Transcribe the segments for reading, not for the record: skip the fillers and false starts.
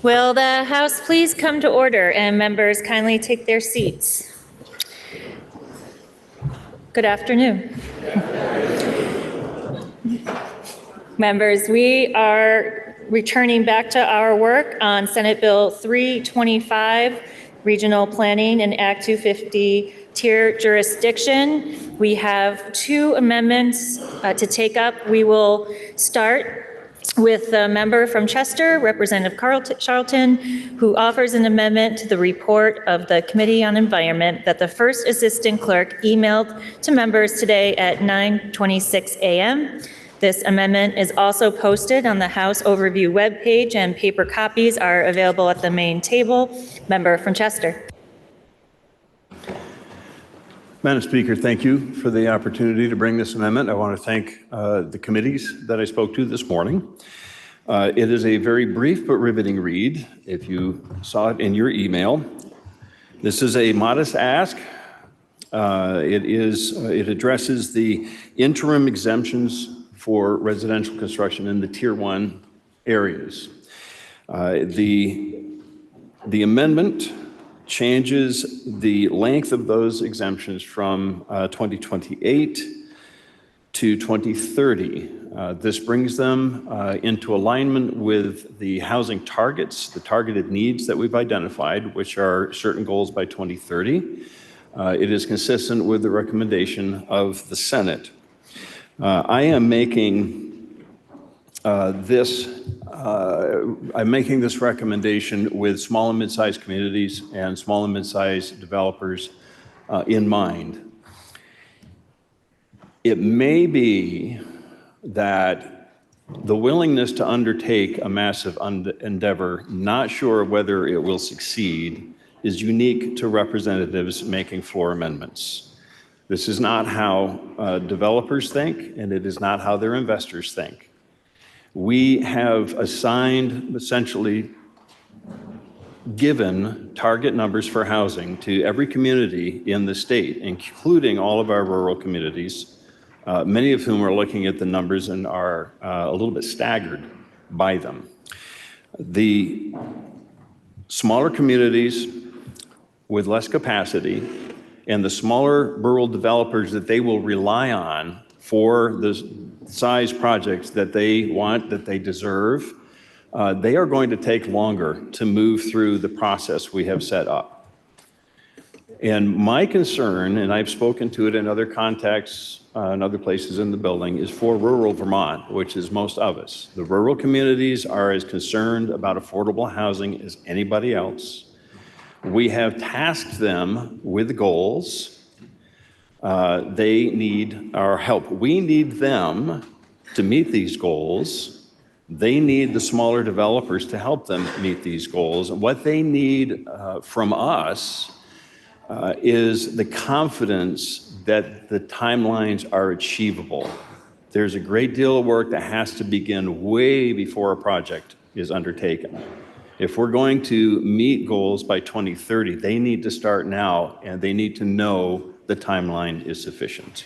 Will the House please come to order and members kindly take their seats? Good afternoon. Members, we are returning back to our work on Senate Bill 325, Regional Planning and Act 250 Tier Jurisdiction. We have two amendments to take up. We will start with the member from Chester, Representative Charlton, who offers an amendment to the report of the Committee on Environment that the first assistant clerk emailed to members today at 9:26 a.m. This amendment is also posted on the House Overview webpage, and paper copies are available at the main table. Member from Chester. Madam Speaker, thank you for the opportunity to bring this amendment. I want to thank the committees that I spoke to this morning. It is a very brief but riveting read, if you saw it in your email. This is a modest ask. It addresses the interim exemptions for residential construction in the Tier 1 areas. The amendment changes the length of those exemptions from 2028 to 2030. This brings them into alignment with the housing targets, the targeted needs that we've identified, which are certain goals by 2030. It is consistent with the recommendation of the Senate. I am making I'm making this recommendation with small and mid-sized communities and small and mid-sized developers in mind. It may be that the willingness to undertake a massive endeavor, not sure whether it will succeed, is unique to representatives making floor amendments. This is not how developers think, and it is not how their investors think. We have assigned, essentially given target numbers for housing to every community in the state, including all of our rural communities, many of whom are looking at the numbers and are a little bit staggered by them. The smaller communities with less capacity and the smaller rural developers that they will rely on for the size projects that they want, that they deserve, they are going to take longer to move through the process we have set up. And my concern, and I've spoken to it in other contexts and other places in the building, is for rural Vermont, which is most of us. The rural communities are as concerned about affordable housing as anybody else. We have tasked them with goals. They need our help. We need them to meet these goals. They need the smaller developers to help them meet these goals. What they need from us is the confidence that the timelines are achievable. There's a great deal of work that has to begin way before a project is undertaken. If we're going to meet goals by 2030, they need to start now, and they need to know the timeline is sufficient.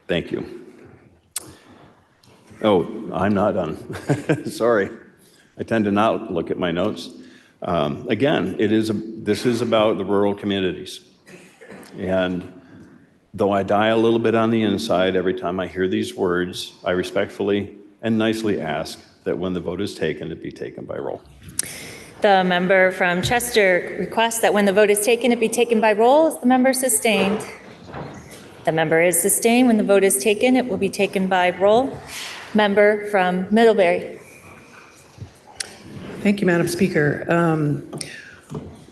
Thank you. Oh, I'm not done. Sorry. I tend to not look at my notes. Again, this is about the rural communities. And though I die a little bit on the inside every time I hear these words, I respectfully and nicely ask that when the vote is taken, it be taken by roll. The member from Chester requests that when the vote is taken, it be taken by roll. Is the member sustained? The member is sustained. When the vote is taken, it will be taken by roll. Member from Middlebury. Thank you, Madam Speaker.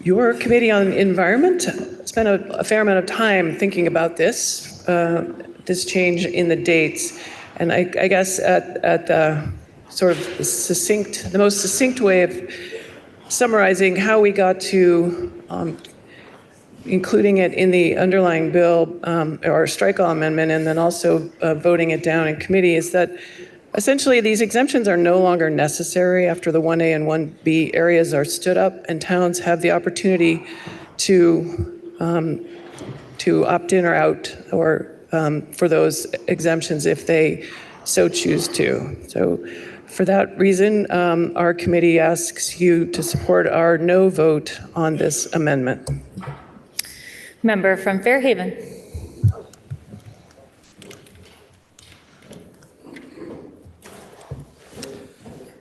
Your Committee on Environment spent a fair amount of time thinking about this change in the dates. And I guess at the sort of the most succinct way of summarizing how we got to including it in the underlying bill or strike-all amendment and then also voting it down in committee is that essentially these exemptions are no longer necessary after the 1A and 1B areas are stood up and towns have the opportunity to opt in or out or for those exemptions if they so choose to. So for that reason, our committee asks you to support our no vote on this amendment. Member from Fairhaven.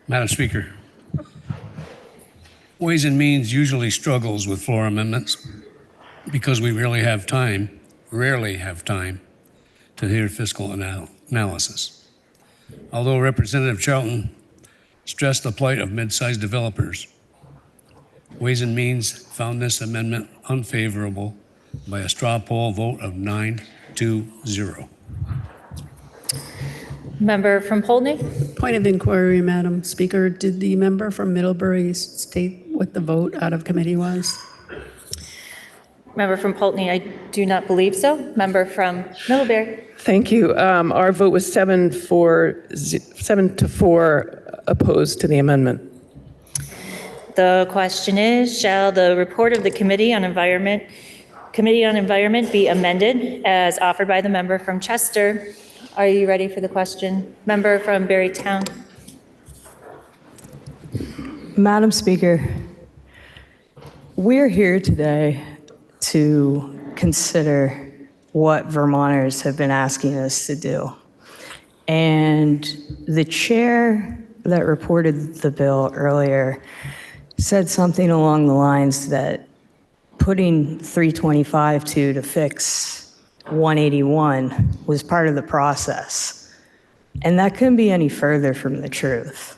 Madam Speaker, Ways and Means usually struggles with floor amendments because we rarely have time to hear fiscal analysis. Although Representative Charlton stressed the plight of mid-sized developers, Ways and Means found this amendment unfavorable by a straw poll vote of 9-0. Member from Polley. Point of inquiry, Madam Speaker. Did the member from Middlebury state what the vote out of committee was? Member from Polley, I do not believe so. Member from Middlebury. Thank you. Our vote was 7 to 4 opposed to the amendment. The question is, shall the report of the Committee on Environment be amended as offered by the member from Chester? Are you ready for the question? Member from Barrytown. Madam Speaker, we're here today to consider what Vermonters have been asking us to do. And the chair that reported the bill earlier said something along the lines that putting 325 to fix 181 was part of the process. And that couldn't be any further from the truth.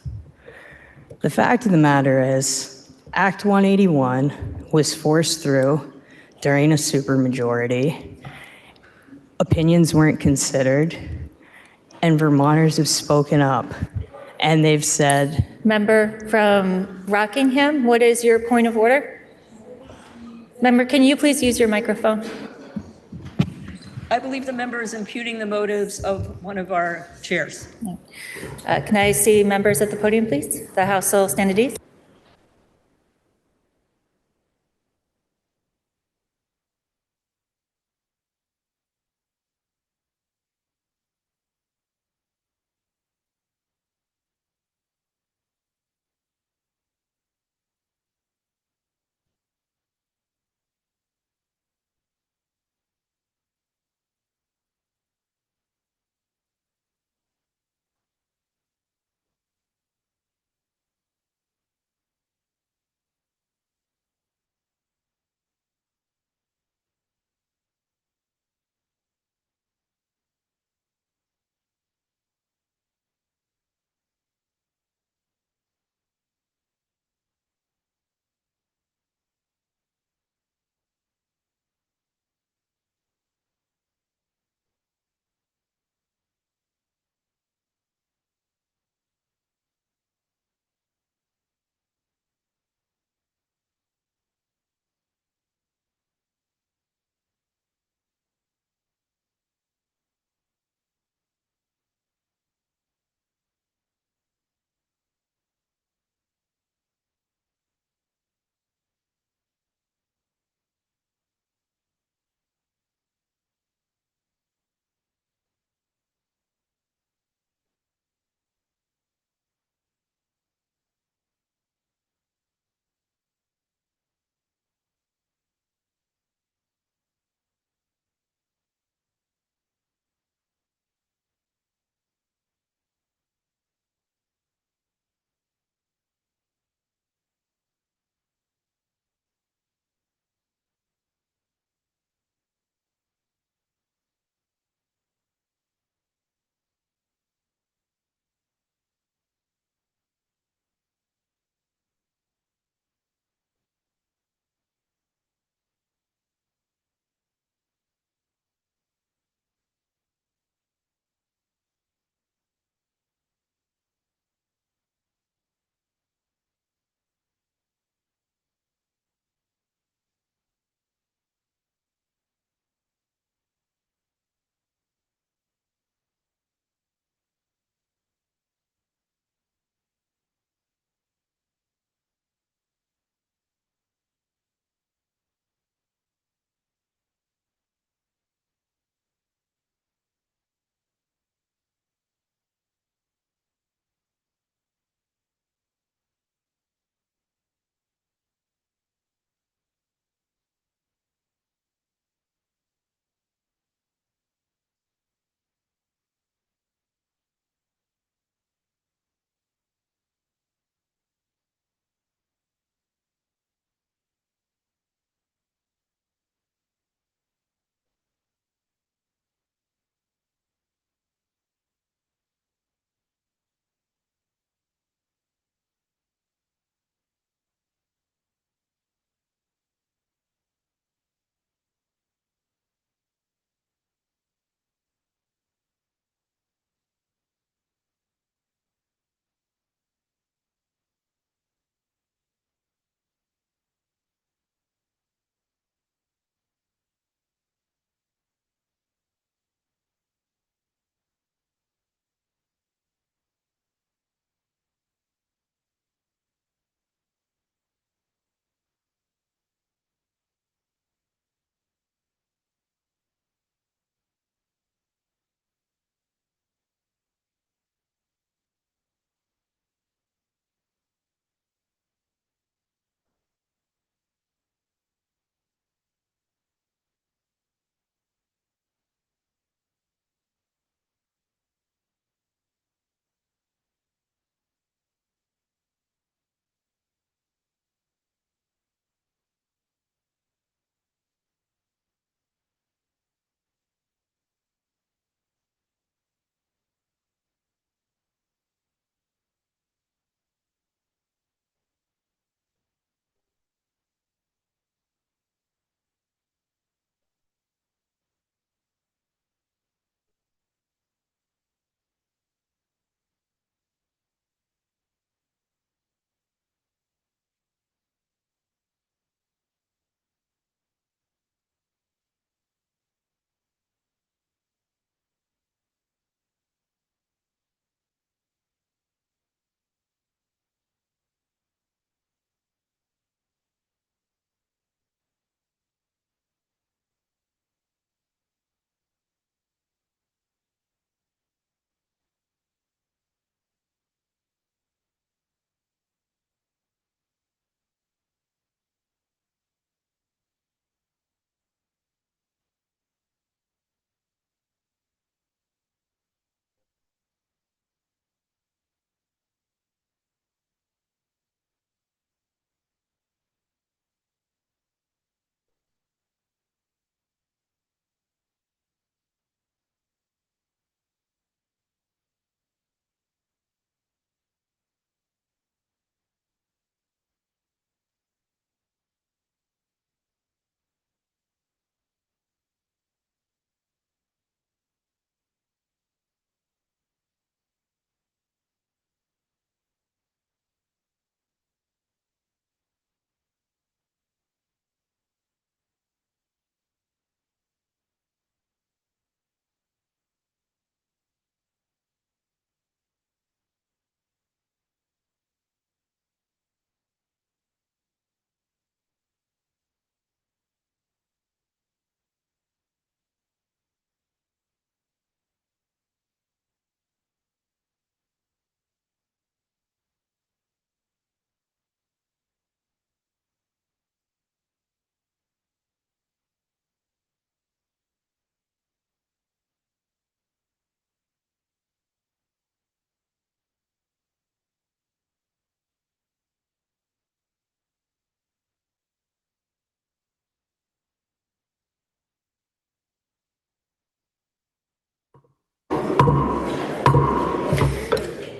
The fact of the matter is, Act 181 was forced through during a supermajority. Opinions weren't considered, and Vermonters have spoken up, and they've said... Member from Rockingham, what is your point of order? Member, can you please use your microphone? I believe the member is imputing the motives of one of our chairs. Can I see members at the podium, please? The House will stand at ease.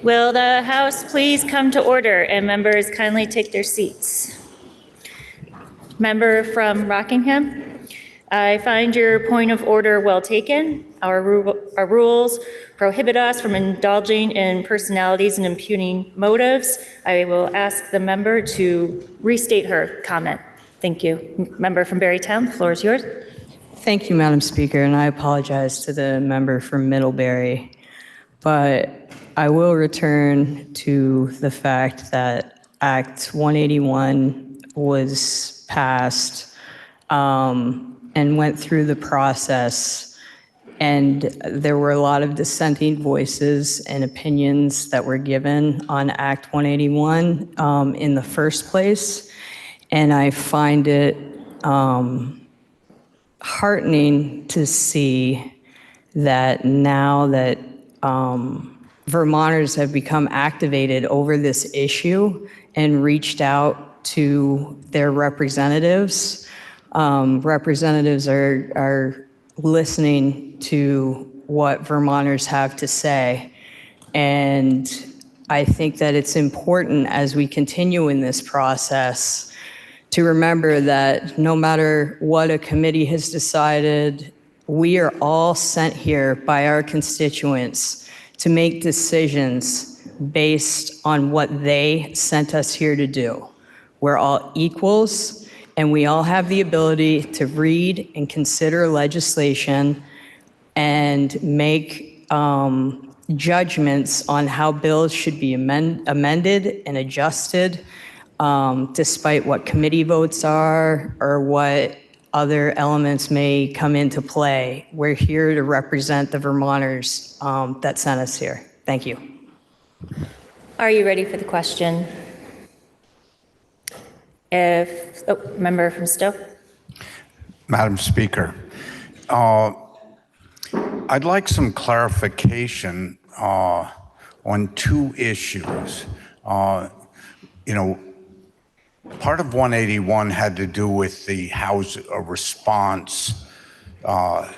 Will the House please come to order and members kindly take their seats? Member from Rockingham, I find your point of order well taken. Our rules prohibit us from indulging in personalities and impugning motives. I will ask the member to restate her comment. Thank you. Member from Barrytown, the floor is yours. Thank you, Madam Speaker, and I apologize to the member from Middlebury. But I will return to the fact that Act 181 was passed and went through the process, and there were a lot of dissenting voices and opinions that were given on Act 181 in the first place, and I find it heartening to see that now that Vermonters have become activated over this issue and reached out to their representatives. Representatives are listening to what Vermonters have to say. And I think that it's important as we continue in this process to remember that no matter what a committee has decided, we are all sent here by our constituents to make decisions based on what they sent us here to do. We're all equals, and we all have the ability to read and consider legislation and make judgments on how bills should be amended and adjusted, despite what committee votes are or what other elements may come into play. We're here to represent the Vermonters that sent us here. Thank you. Are you ready for the question? Member from Stowe. Madam Speaker, I'd like some clarification on two issues. Part of 181 had to do with the response to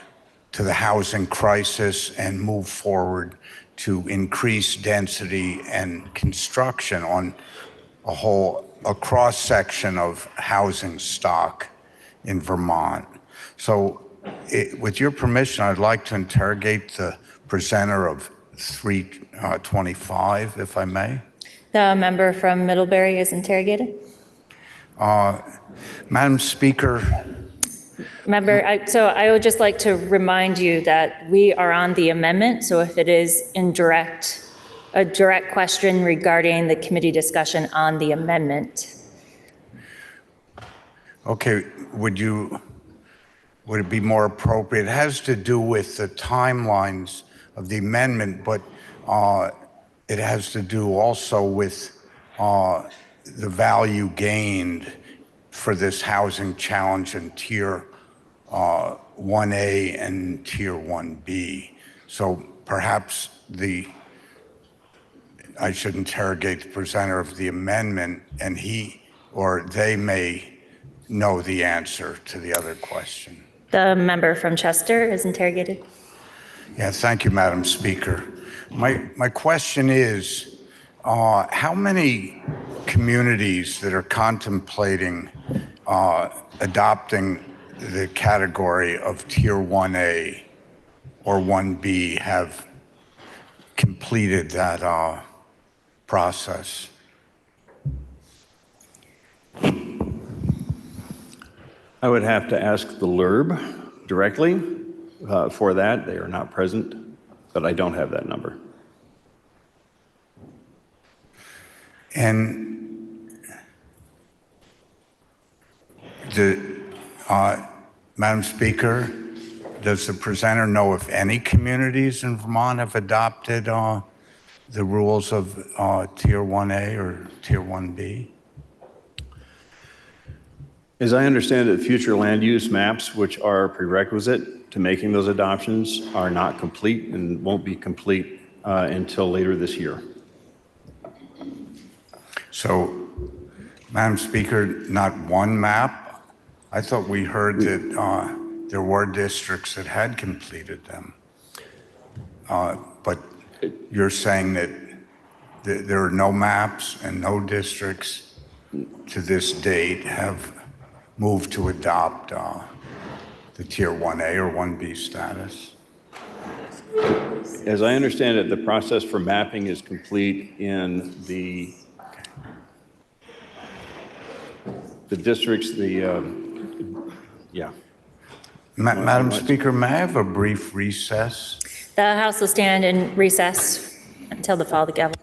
the housing crisis and move forward to increase density and construction on a cross-section of housing stock in Vermont. So with your permission, I'd like to interrogate the presenter of 325, if I may. The member from Middlebury is interrogated. Madam Speaker. Member, I would just like to remind you that we are on the amendment, so if it is a direct question regarding the committee discussion on the amendment. Okay, would it be more appropriate? It has to do with the timelines of the amendment, but it has to do also with the value gained for this housing challenge in Tier 1A and Tier 1B. So perhaps I should interrogate the presenter of the amendment, and he or they may know the answer to the other question. The member from Chester is interrogated. Yeah, thank you, Madam Speaker. My question is, how many communities that are contemplating adopting the category of Tier 1A or 1B have completed that process? I would have to ask the LURB directly for that. They are not present, but I don't have that number. And Madam Speaker, does the presenter know if any communities in Vermont have adopted the rules of Tier 1A or Tier 1B? As I understand it, future land use maps, which are a prerequisite to making those adoptions, are not complete and won't be complete until later this year. So, Madam Speaker, not one map? I thought we heard that there were districts that had completed them. But you're saying that There are no maps and no districts to this date have moved to adopt the Tier 1A or 1B status. As I understand it, the process for mapping is complete in the districts, yeah. Madam Speaker, may I have a brief recess? The House will stand in recess until the fall of the gavel.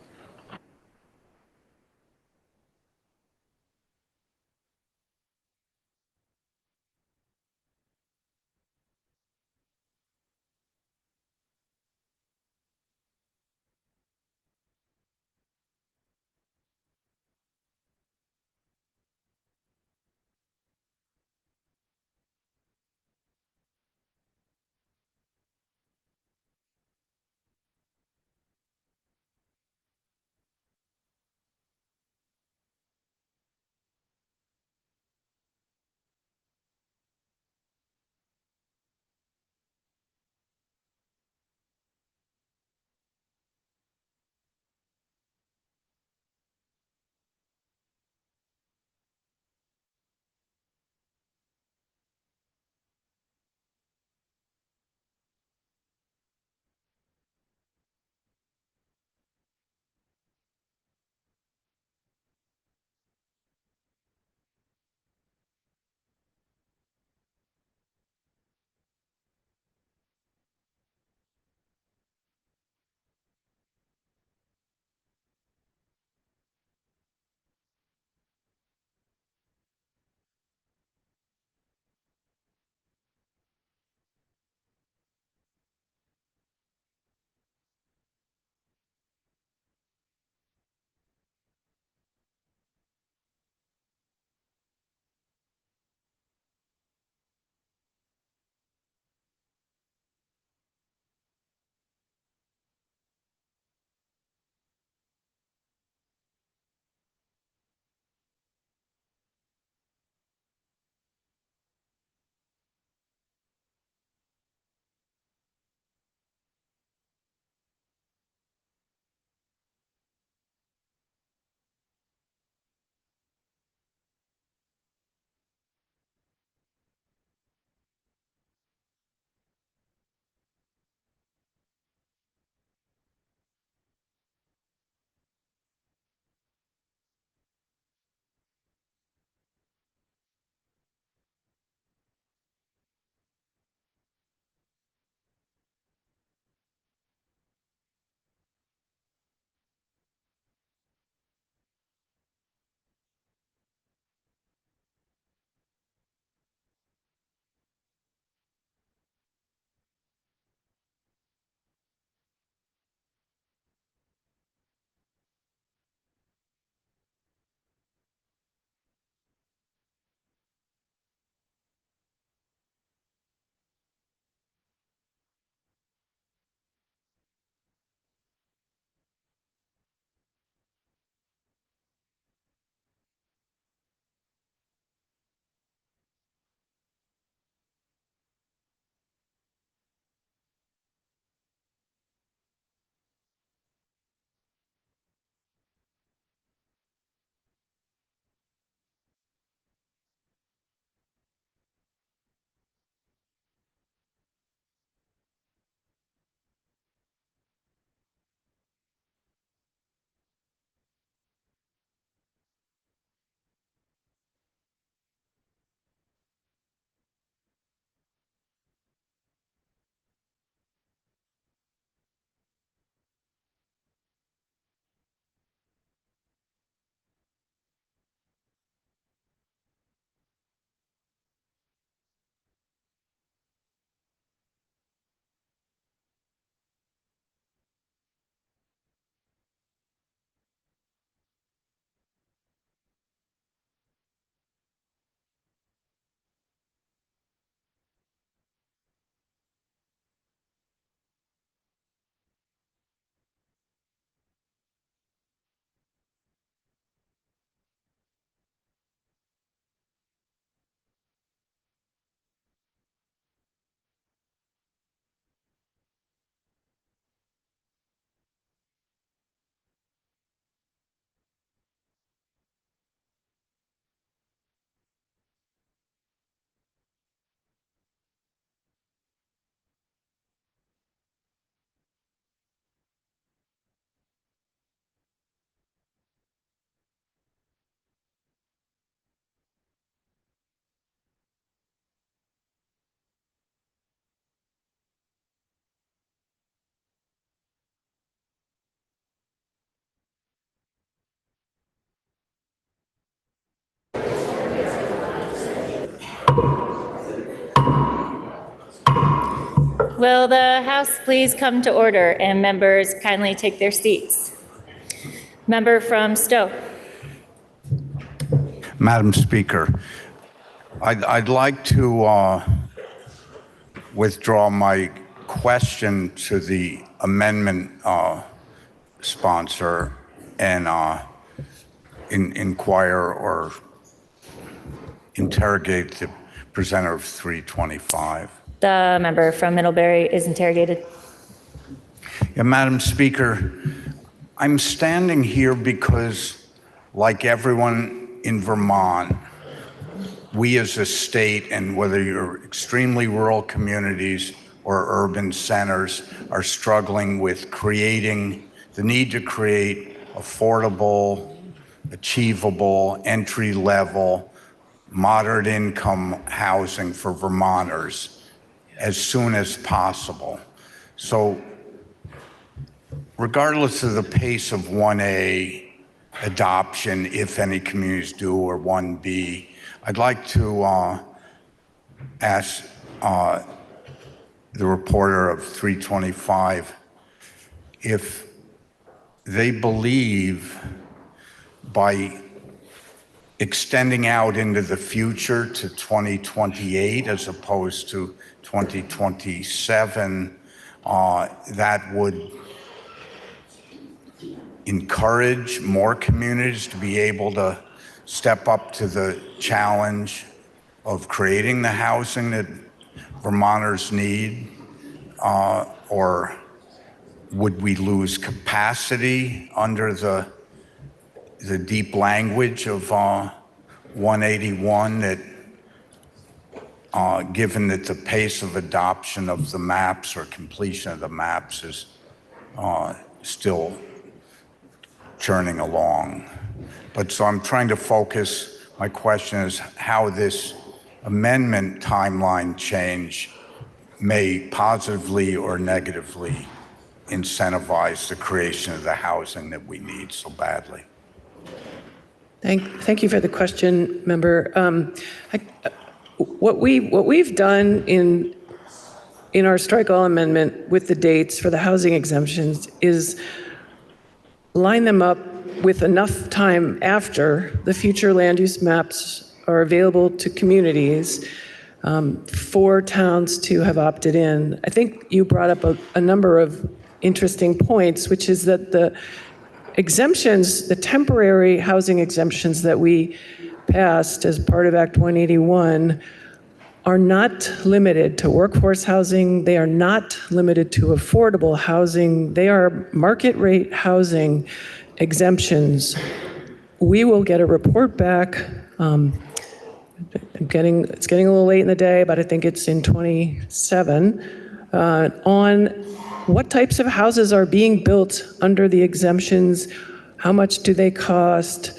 Will the House please come to order and members kindly take their seats? Member from Stowe. Madam Speaker, I'd like to withdraw my question to the amendment sponsor and inquire or interrogate the presenter of 325. The member from Middlebury is interrogated. Yeah, Madam Speaker, I'm standing here because, like everyone in Vermont, we as a state, and whether you're extremely rural communities or urban centers, are struggling with creating the need to create affordable, achievable, entry-level, moderate income housing for Vermonters as soon as possible. So regardless of the pace of 1A adoption, if any communities do, or 1B, I'd like to ask the reporter of 325 if they believe by extending out into the future to 2028 as opposed to 2027, that would encourage more communities to be able to step up to the challenge of creating the housing that Vermonters need, or would we lose capacity under the deep language of 181 that given that the pace of adoption of the maps or completion of the maps is still churning along. But so I'm trying to focus, my question is how this amendment timeline change may positively or negatively incentivize the creation of the housing that we need so badly. Thank you for the question, member. What we've done in our strike all amendment with the dates for the housing exemptions is line them up with enough time after the future land use maps are available to communities for towns to have opted in. I think you brought up a number of interesting points, which is that the exemptions, the temporary housing exemptions that we passed as part of Act 181 are not limited to workforce housing. They are not limited to affordable housing. They are market rate housing exemptions. We will get a report back. It's getting a little late in the day, but I think it's in 27, on what types of houses are being built under the exemptions, how much do they cost,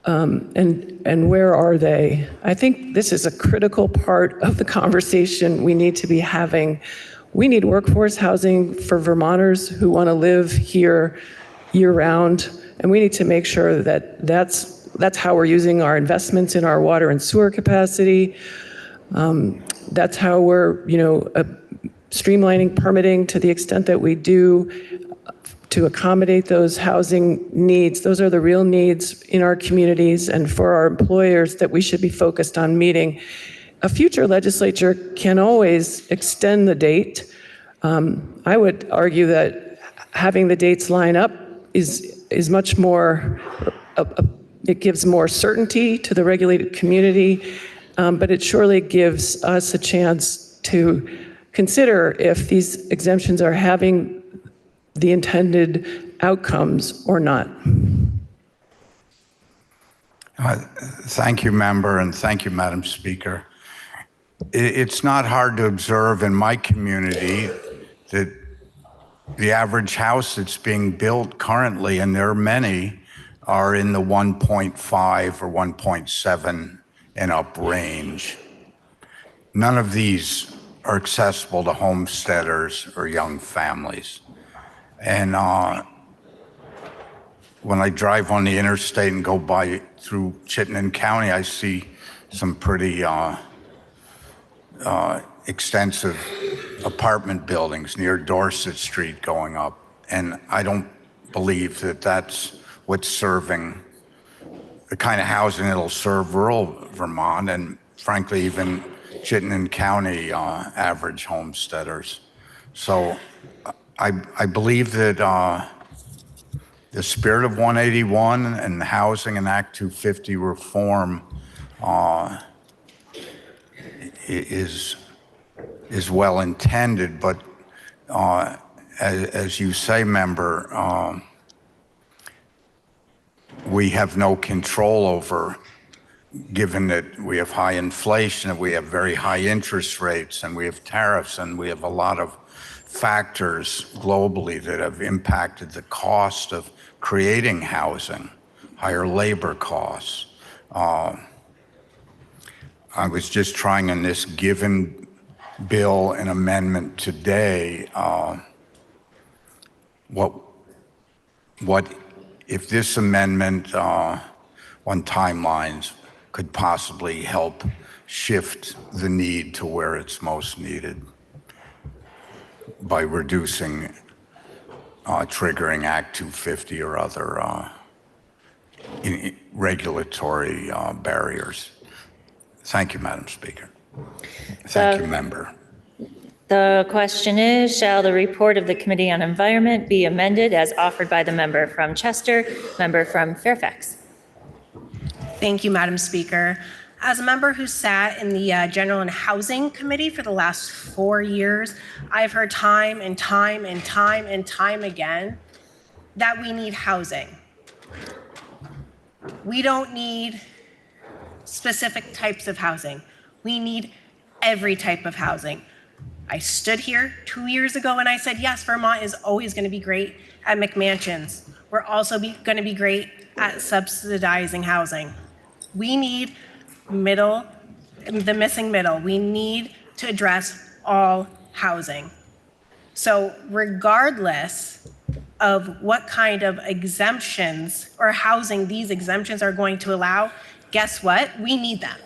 and where are they? I think this is a critical part of the conversation we need to be having. We need workforce housing for Vermonters who want to live here year-round, and we need to make sure that that's how we're using our investments in our water and sewer capacity. That's how we're, streamlining permitting to the extent that we do to accommodate those housing needs. Those are the real needs in our communities and for our employers that we should be focused on meeting. A future legislature can always extend the date. I would argue that having the dates line up is much more, it gives more certainty to the regulated community, but it surely gives us a chance to consider if these exemptions are having the intended outcomes or not. Thank you, member, and thank you, Madam Speaker. It's not hard to observe in my community that the average house that's being built currently, and there are many, are in the 1.5 or 1.7 and up range. None of these are accessible to homesteaders or young families. And when I drive on the interstate and go by through Chittenden County, I see some pretty extensive apartment buildings near Dorset Street going up. And I don't believe that that's what's serving the kind of housing that'll serve rural Vermont and frankly, even Chittenden County average homesteaders. So I believe that the spirit of 181 and the housing and Act 250 reform is well intended, but as you say, member, we have no control over, given that we have high inflation, and we have very high interest rates, and we have tariffs, and we have a lot of factors globally that have impacted the cost of creating housing, higher labor costs. I was just trying in this given bill and amendment today, what if this amendment on timelines could possibly help shift the need to where it's most needed by reducing triggering Act 250 or other regulatory barriers. Thank you, Madam Speaker. Thank you, member. The question is, shall the report of the Committee on Environment be amended as offered by the member from Chester, member from Fairfax? Thank you, Madam Speaker. As a member who sat in the General and Housing Committee for the last 4 years, I've heard time and time and time and time again that we need housing. We don't need specific types of housing. We need every type of housing. I stood here 2 years ago and I said, yes, Vermont is always going to be great at McMansions. We're also going to be great at subsidizing housing. We need the missing middle. We need to address all housing. So regardless of what kind of exemptions or housing these exemptions are going to allow, guess what? We need them.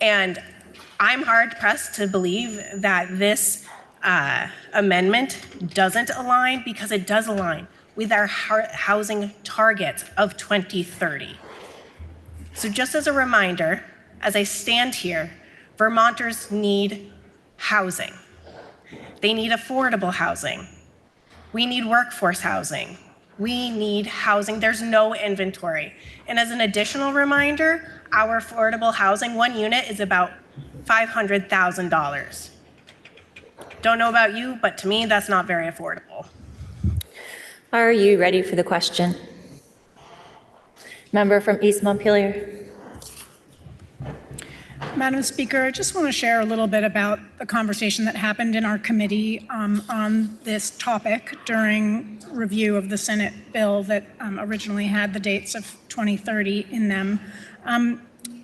And I'm hard pressed to believe that this amendment doesn't align, because it does align with our housing target of 2030. So just as a reminder, as I stand here, Vermonters need housing. They need affordable housing. We need workforce housing. We need housing. There's no inventory. And as an additional reminder, our affordable housing, 1 unit is about $500,000. Don't know about you, but to me, that's not very affordable. Are you ready for the question? Member from East Montpelier. Madam Speaker, I just want to share a little bit about the conversation that happened in our committee on this topic during review of the Senate bill that originally had the dates of 2030 in them.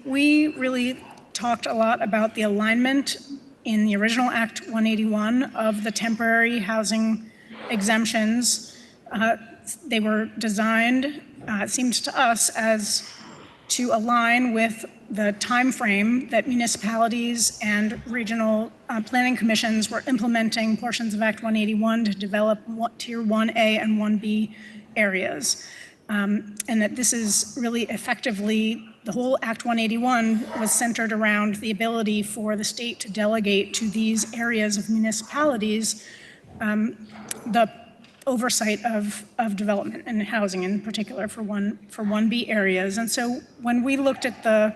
We really talked a lot about the alignment in the original Act 181 of the temporary housing exemptions. They were designed, it seems to us, as to align with the timeframe that municipalities and regional planning commissions were implementing portions of Act 181 to develop Tier 1A and 1B areas. And that this is really effectively, the whole Act 181 was centered around the ability for the state to delegate to these areas of municipalities the oversight of development and housing, in particular for 1B areas. And so when we looked at the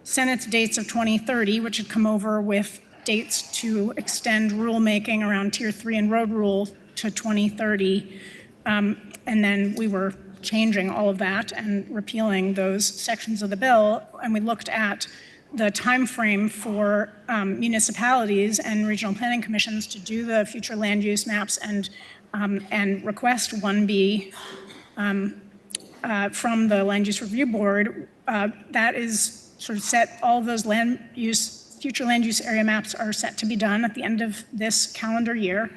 Senate's dates of 2030, which had come over with dates to extend rulemaking around Tier 3 and road rule to 2030, and then we were changing all of that and repealing those sections of the bill, and we looked at the time frame for municipalities and regional planning commissions to do the future land use maps and request 1B from the Land Use Review Board. That is sort of set, all of those future land use area maps are set to be done at the end of this calendar year.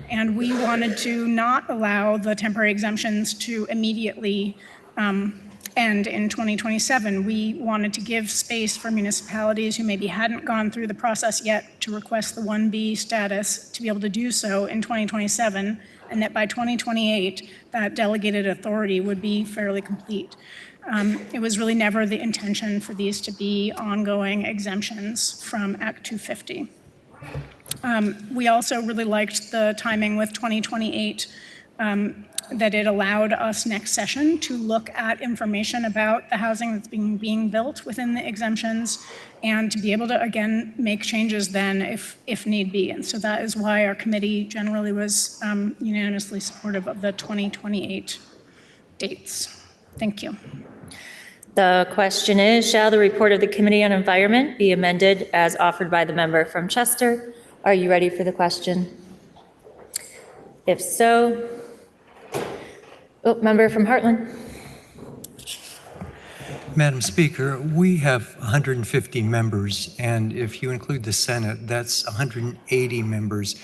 And we wanted to not allow the temporary exemptions to immediately end in 2027. We wanted to give space for municipalities who maybe hadn't gone through the process yet to request the 1B status to be able to do so in 2027, and that by 2028, that delegated authority would be fairly complete. It was really never the intention for these to be ongoing exemptions from Act 250. We also really liked the timing with 2028, that it allowed us next session to look at information about the housing that's being built within the exemptions and to be able to, again, make changes then if need be. And so that is why our committee generally was unanimously supportive of the 2028 dates. Thank you. The question is, shall the report of the Committee on Environment be amended as offered by the member from Chester? Are you ready for the question? If so, member from Heartland. Madam Speaker, we have 150 members, and if you include the Senate, that's 180 members.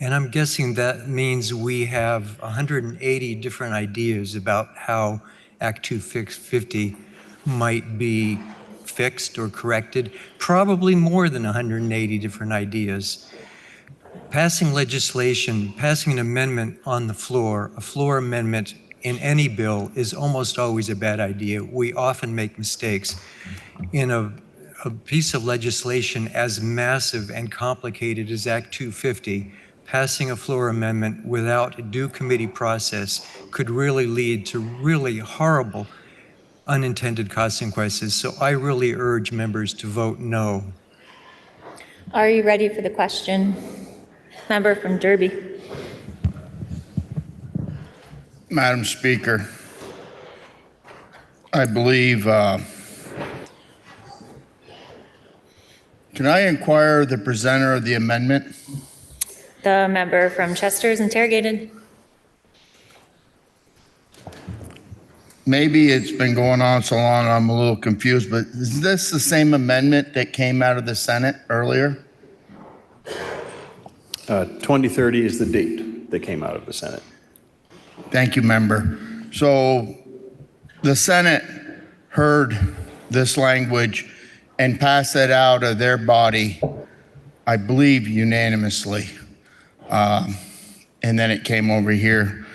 And I'm guessing that means we have 180 different ideas about how Act 250 might be fixed or corrected, probably more than 180 different ideas. Passing legislation, passing an amendment on the floor, a floor amendment in any bill is almost always a bad idea. We often make mistakes. In a piece of legislation as massive and complicated as Act 250, passing a floor amendment without a due committee process could really lead to really horrible unintended consequences. So I really urge members to vote no. Are you ready for the question? Member from Derby. Madam Speaker, I believe, can I inquire the presenter of the amendment? The member from Chester is interrogated. Maybe it's been going on so long, I'm a little confused, but is this the same amendment that came out of the Senate earlier? 2030 is the date that came out of the Senate. Thank you, member. So the Senate heard this language and passed it out of their body, I believe unanimously. And then it came over here.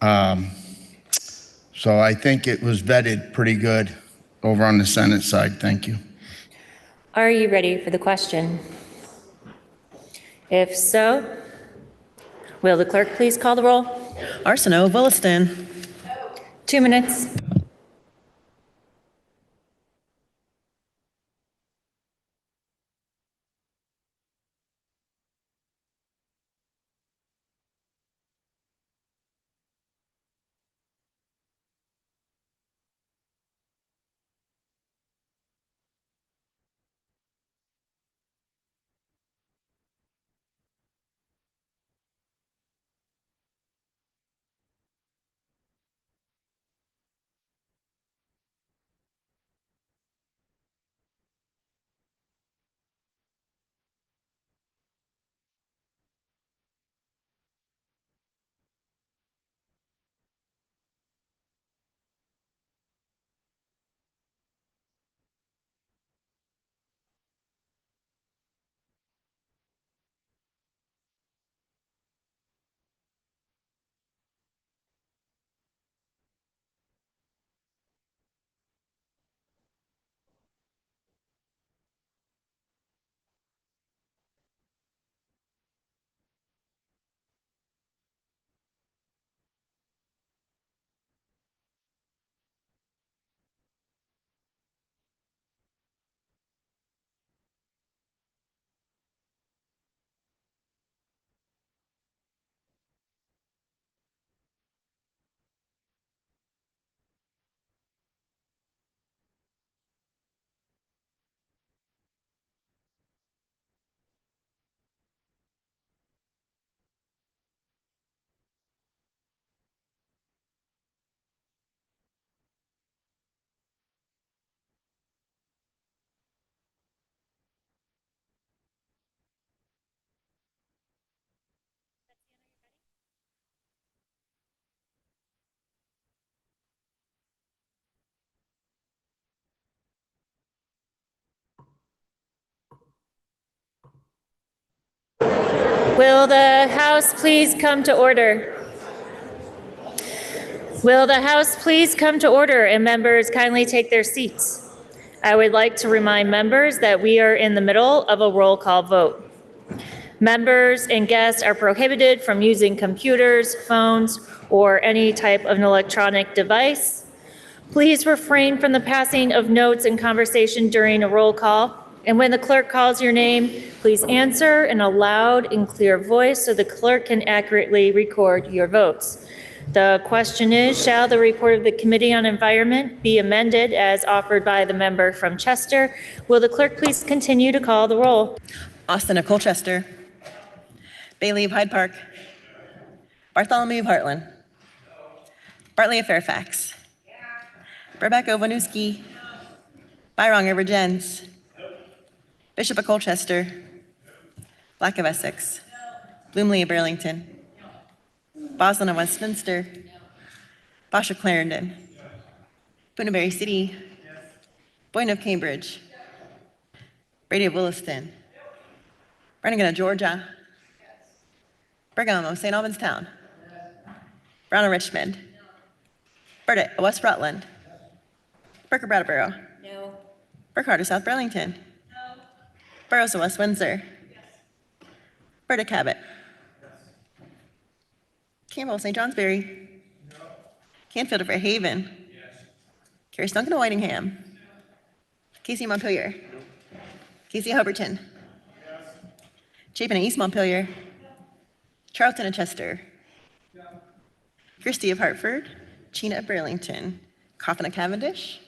So I think it was vetted pretty good over on the Senate side. Thank you. Are you ready for the question? If so, will the clerk please call the roll? Arsenault, Williston. 2 minutes. Will the House please come to order? Will the House please come to order and members kindly take their seats? I would like to remind members that we are in the middle of a roll call vote. Members and guests are prohibited from using computers, phones, or any type of an electronic device. Please refrain from the passing of notes and conversation during a roll call. And when the clerk calls your name, please answer in a loud and clear voice so the clerk can accurately record your votes. The question is, shall the report of the Committee on Environment be amended as offered by the member from Chester? Will the clerk please continue to call the roll? Austin of Colchester. Bailey of Hyde Park. Bartholomew of Heartland. Bartley of Fairfax. Burback of Winooski. Byrong of Virgins. Bishop of Colchester. Black of Essex. Bloomley of Burlington. Boslin of Westminster. Bosch of Clarendon. Puntaberry City. Boyne of Cambridge. Brady of Williston. Brannigan of Georgia. Brigham of St. Albans Town. Brown of Richmond. Burdett of West Rutland. Burke of Brattleboro. No. Burkhardt of South Burlington. Burrows of West Windsor. Burdick Cabot. Campbell of St. Johnsbury. Canfield of Fairhaven. Carrie Duncan of Whitingham. Casey of Montpelier. Casey of Hubbardton. Chapin of East Montpelier. Charlton of Chester. Christie of Hartford. Chena of Burlington. Coffin of Cavendish.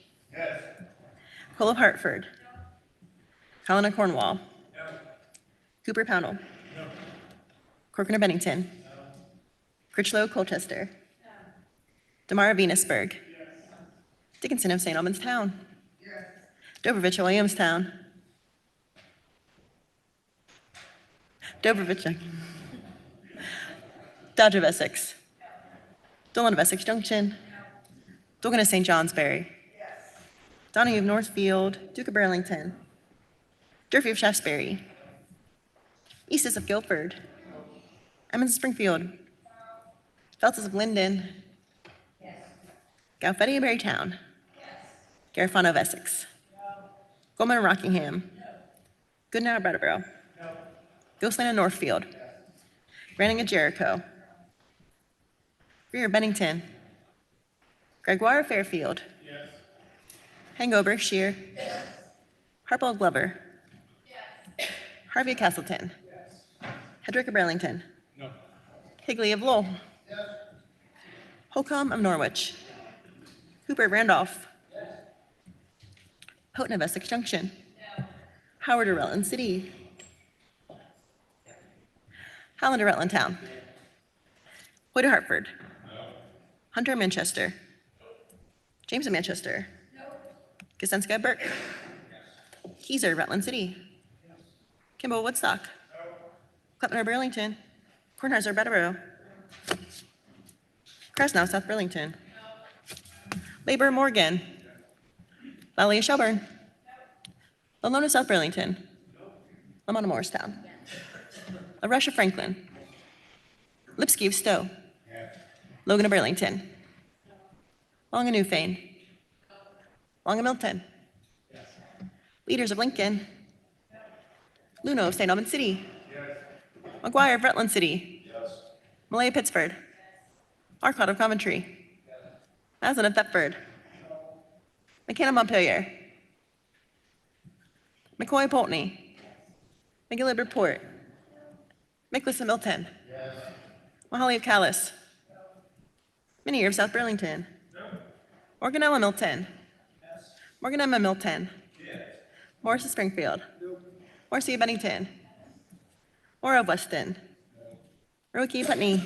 Cole of Hartford. Colin of Cornwall. Cooper Pownell. Corcoran of Bennington. Critchlow of Colchester. DeMar of Venusburg. Dickinson of St. Albans Town. Dobrovich of Williamstown. Dobrovich. Dodge of Essex. Dolan of Essex Junction. Dolgan of St. Johnsbury. Donahue of Northfield. Duke of Burlington. Durfee of Shaftesbury. Eastus of Guilford. Emmons of Springfield. Feltus of Linden. Galfetti of Berrytown. Garifano of Essex. Goldman of Rockingham. Goodnow of Brattleboro. Ghostland of Northfield. Ranning of Jericho. Greer of Bennington. Gregoire of Fairfield. Hangover, Shear. Harpole of Glover. Harvey of Castleton. Hedrick of Burlington. Higley of Lowell. Holcomb of Norwich. Hooper of Randolph. Houghton of Essex Junction. Howard of Rutland City. Howland of Rutland Town. Hoyt of Hartford. Hunter of Manchester. James of Manchester. Kosenska of Burke. Keyser of Rutland City. Kimball of Woodstock. Kleppner of Burlington. Kornheiser of Brattleboro. Krasnow of South Burlington. Labor of Morgan. Lally of Shelburne. Lalone of South Burlington. Lamont of Morristown. LaRush of Franklin. Lipsky of Stowe. Logan of Burlington. Long of Newfane. Long of Milton. Leaders of Lincoln. Luno of St. Albans City. McGuire of Rutland City. Malay of Pittsford. Arcot of Coventry. Maslin of Thetford. McKenna of Montpelier. McCoy of Pulteney. McGill of Bridport. Mickless of Milton. Mahaly of Calais. Minier of South Burlington. Morganella Milton. Morgan Emma Milton. Morris of Springfield. Morrissey of Bennington. Moore of Weston. Rookie of Putney.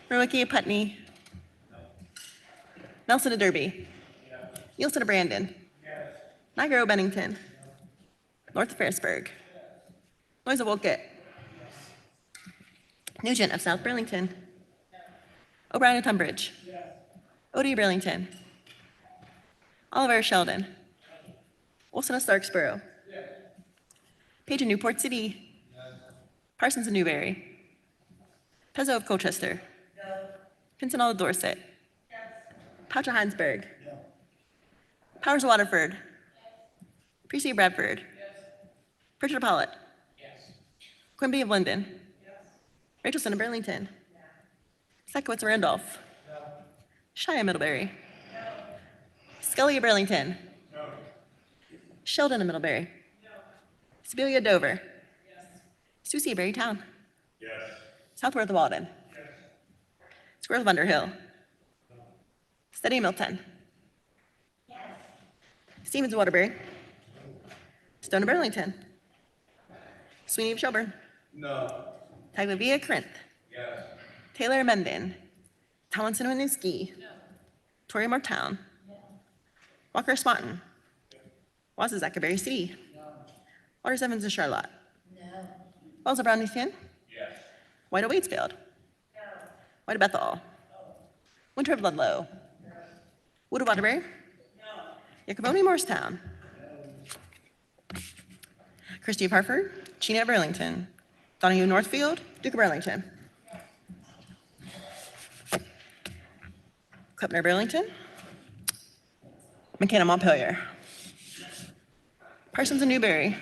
Rookie of Putney. Nelson of Derby. Nielsen of Brandon. Niagara of Bennington. North of Ferrisburg. Noyes of Wolcott. Nugent of South Burlington. O'Brien of Tunbridge. Odie of Burlington. Oliver of Sheldon. Wilson of Starksboro. Page of Newport City. Parsons of Newbury. Pezzo of Colchester. Pincinel of Dorset. Pouch of Heinsberg. Powers of Waterford. Precy of Bradford. Pritchard of Pollitt. Quimby of Linden. Rachelson of Burlington. Sekowitz of Randolph. Shia of Middlebury. Scully of Burlington. Sheldon of Middlebury. Sibilia of Dover. Susie of Berrytown. Southworth of Walden. Squirrels of Underhill. Steady of Milton. Stevens of Waterbury. Stone of Burlington. Sweeney of Shelburne. Tagliavia of Corinth. Taylor of Mendon. Tomlinson of Winooski. Torrey of Moretown. Walker of Swanton. Wassezak of Berry City. Waters Evans of Charlotte. Wells of Browningston. White of Waitsfield. White of Bethel. Winter of Ludlow. Wood of Waterbury. Jacoboni of Morristown. Christie of Hartford. Chena of Burlington. Donahue of Northfield. Duke of Burlington. Clipner of Burlington. McKenna of Montpelier. Parsons of Newbury.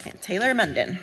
And Taylor of Mendon.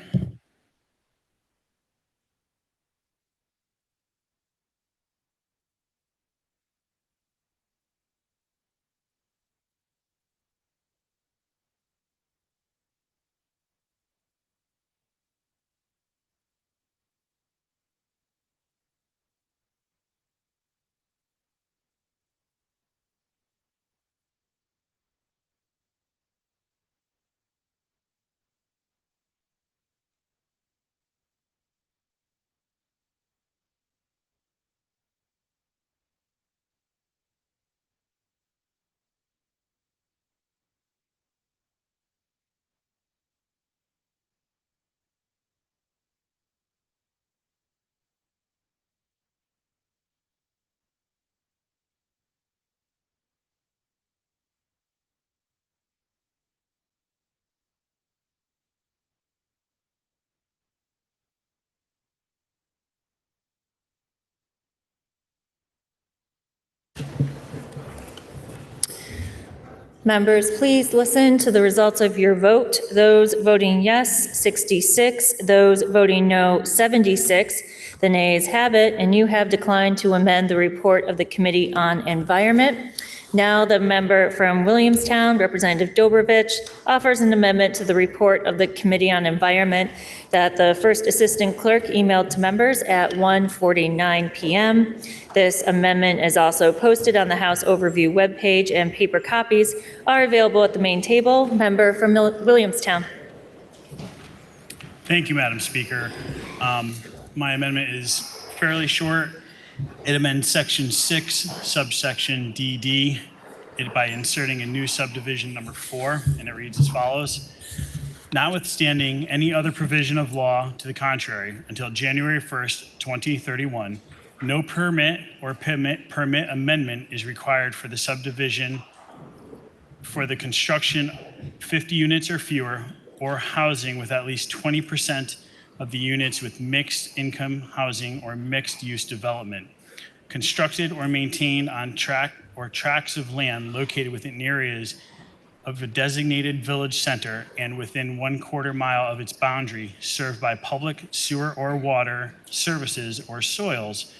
Members, please listen to the results of your vote. Those voting yes, 66. Those voting no, 76. The nays have it, and you have declined to amend the report of the Committee on Environment. Now the member from Williamstown, Representative Dobrovich, offers an amendment to the report of the Committee on Environment that the First Assistant Clerk emailed to members at 1:49 p.m. This amendment is also posted on the House Overview webpage, and paper copies are available at the main table. Member from Williamstown. Thank you, Madam Speaker. My amendment is fairly short. It amends Section 6, subsection DD, by inserting a new subdivision number 4, and it reads as follows. Notwithstanding any other provision of law to the contrary, until January 1st, 2031, no permit or permit amendment is required for the subdivision for the construction 50 units or fewer, or housing with at least 20% of the units with mixed income housing or mixed use development, constructed or maintained on tracts of land located within areas of a designated village center and within 1/4 mile of its boundary served by public sewer or water services or soils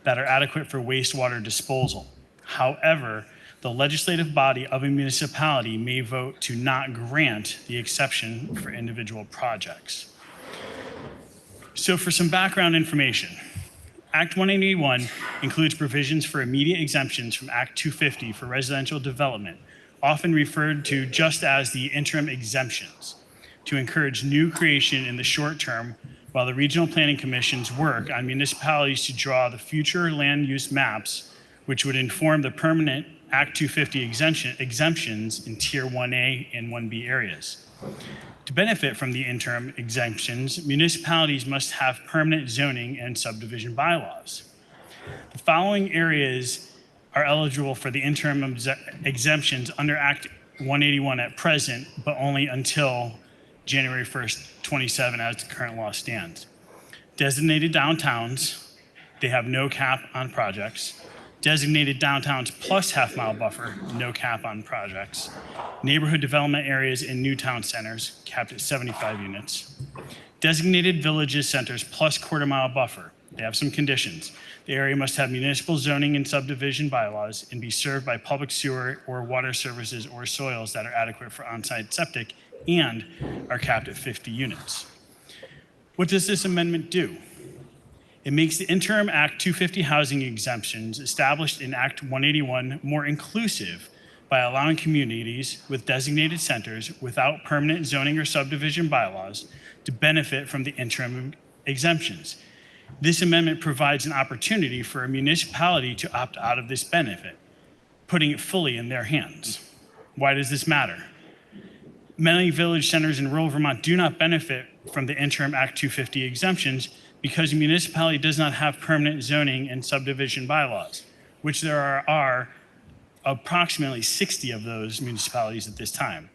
that are adequate for wastewater disposal. However, the legislative body of a municipality may vote to not grant the exception for individual projects. So for some background information, Act 181 includes provisions for immediate exemptions from Act 250 for residential development, often referred to just as the interim exemptions, to encourage new creation in the short term while the Regional Planning Commissions work on municipalities to draw the future land use maps, which would inform the permanent Act 250 exemptions in Tier 1A and 1B areas. To benefit from the interim exemptions, municipalities must have permanent zoning and subdivision bylaws. The following areas are eligible for the interim exemptions under Act 181 at present, but only until January 1st, 27, as the current law stands. Designated downtowns, they have no cap on projects. Designated downtowns plus half-mile buffer, no cap on projects. Neighborhood development areas in new town centers, capped at 75 units. Designated villages centers plus quarter-mile buffer. They have some conditions. The area must have municipal zoning and subdivision bylaws and be served by public sewer or water services or soils that are adequate for on-site septic and are capped at 50 units. What does this amendment do? It makes the interim Act 250 housing exemptions established in Act 181 more inclusive by allowing communities with designated centers without permanent zoning or subdivision bylaws to benefit from the interim exemptions. This amendment provides an opportunity for a municipality to opt out of this benefit, putting it fully in their hands. Why does this matter? Many village centers in rural Vermont do not benefit from the interim Act 250 exemptions because a municipality does not have permanent zoning and subdivision bylaws, which there are approximately 60 of those municipalities at this time.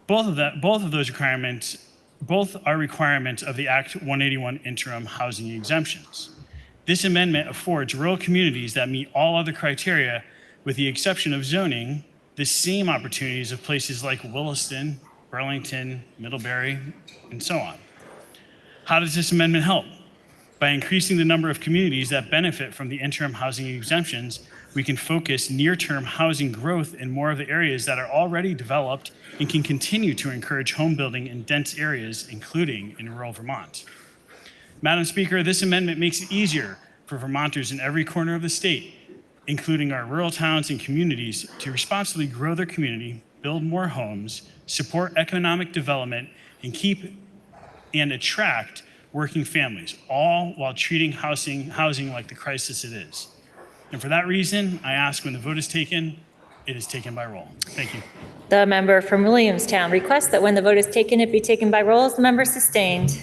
Both are requirements of the Act 181 interim housing exemptions. This amendment affords rural communities that meet all other criteria, with the exception of zoning, the same opportunities of places like Williston, Burlington, Middlebury, and so on. How does this amendment help? By increasing the number of communities that benefit from the interim housing exemptions, we can focus near-term housing growth in more of the areas that are already developed and can continue to encourage home building in dense areas, including in rural Vermont. Madam Speaker, this amendment makes it easier for Vermonters in every corner of the state, including our rural towns and communities, to responsibly grow their community, build more homes, support economic development, and keep and attract working families, all while treating housing like the crisis it is. And for that reason, I ask when the vote is taken, it is taken by roll. Thank you. The member from Williamstown requests that when the vote is taken, it be taken by roll. Is the member sustained?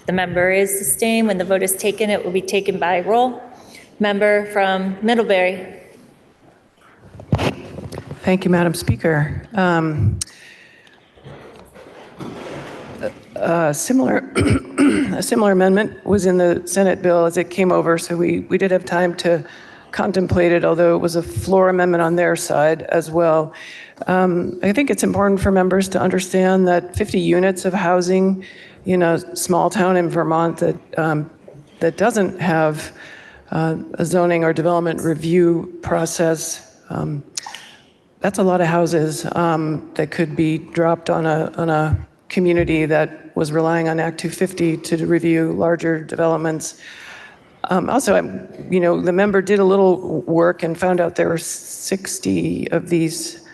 The member is sustained. When the vote is taken, it will be taken by roll. Member from Middlebury. Thank you, Madam Speaker. A similar amendment was in the Senate bill as it came over, so we did have time to contemplate it, although it was a floor amendment on their side as well. I think it's important for members to understand that 50 units of housing in a small town in Vermont that doesn't have a zoning or development review process, that's a lot of houses that could be dropped on a community that was relying on Act 250 to review larger developments. Also, the member did a little work and found out there were 60 of these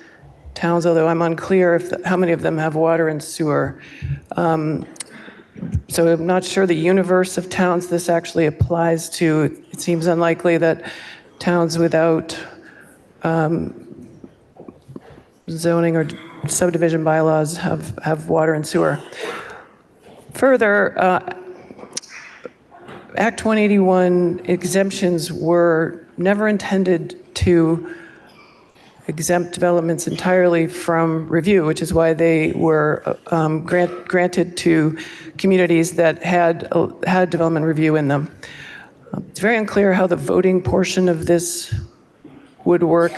towns, although I'm unclear how many of them have water and sewer. So I'm not sure the universe of towns this actually applies to. It seems unlikely that towns without zoning or subdivision bylaws have water and sewer. Further, Act 181 exemptions were never intended to exempt developments entirely from review, which is why they were granted to communities that had development review in them. It's very unclear how the voting portion of this would work.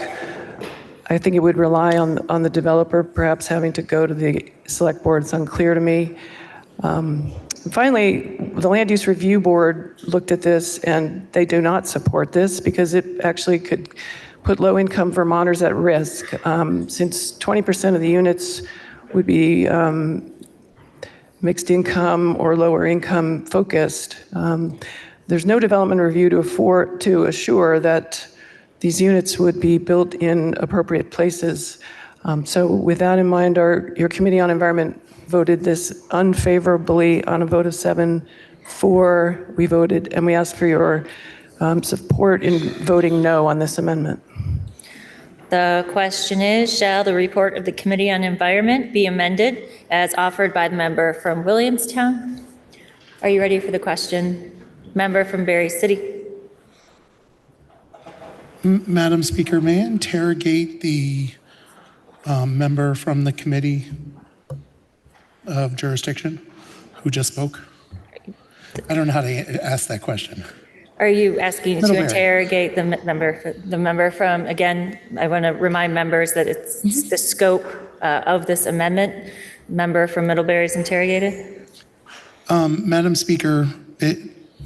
I think it would rely on the developer perhaps having to go to the select board. It's unclear to me. Finally, the Land Use Review Board looked at this and they do not support this because it actually could put low-income Vermonters at risk. Since 20% of the units would be mixed income or lower income focused, there's no development review to assure that these units would be built in appropriate places. So with that in mind, your Committee on Environment voted this unfavorably on a vote of 7-4. We voted, and we asked for your support in voting no on this amendment. The question is, shall the report of the Committee on Environment be amended as offered by the member from Williamstown? Are you ready for the question? Member from Berry City. Madam Speaker, may I interrogate the member from the committee? of jurisdiction who just spoke? I don't know how to ask that question. Are you asking to Middlebury. interrogate the member from, again, I want to remind members that it's the scope of this amendment. Member from Middlebury is interrogated. Madam Speaker,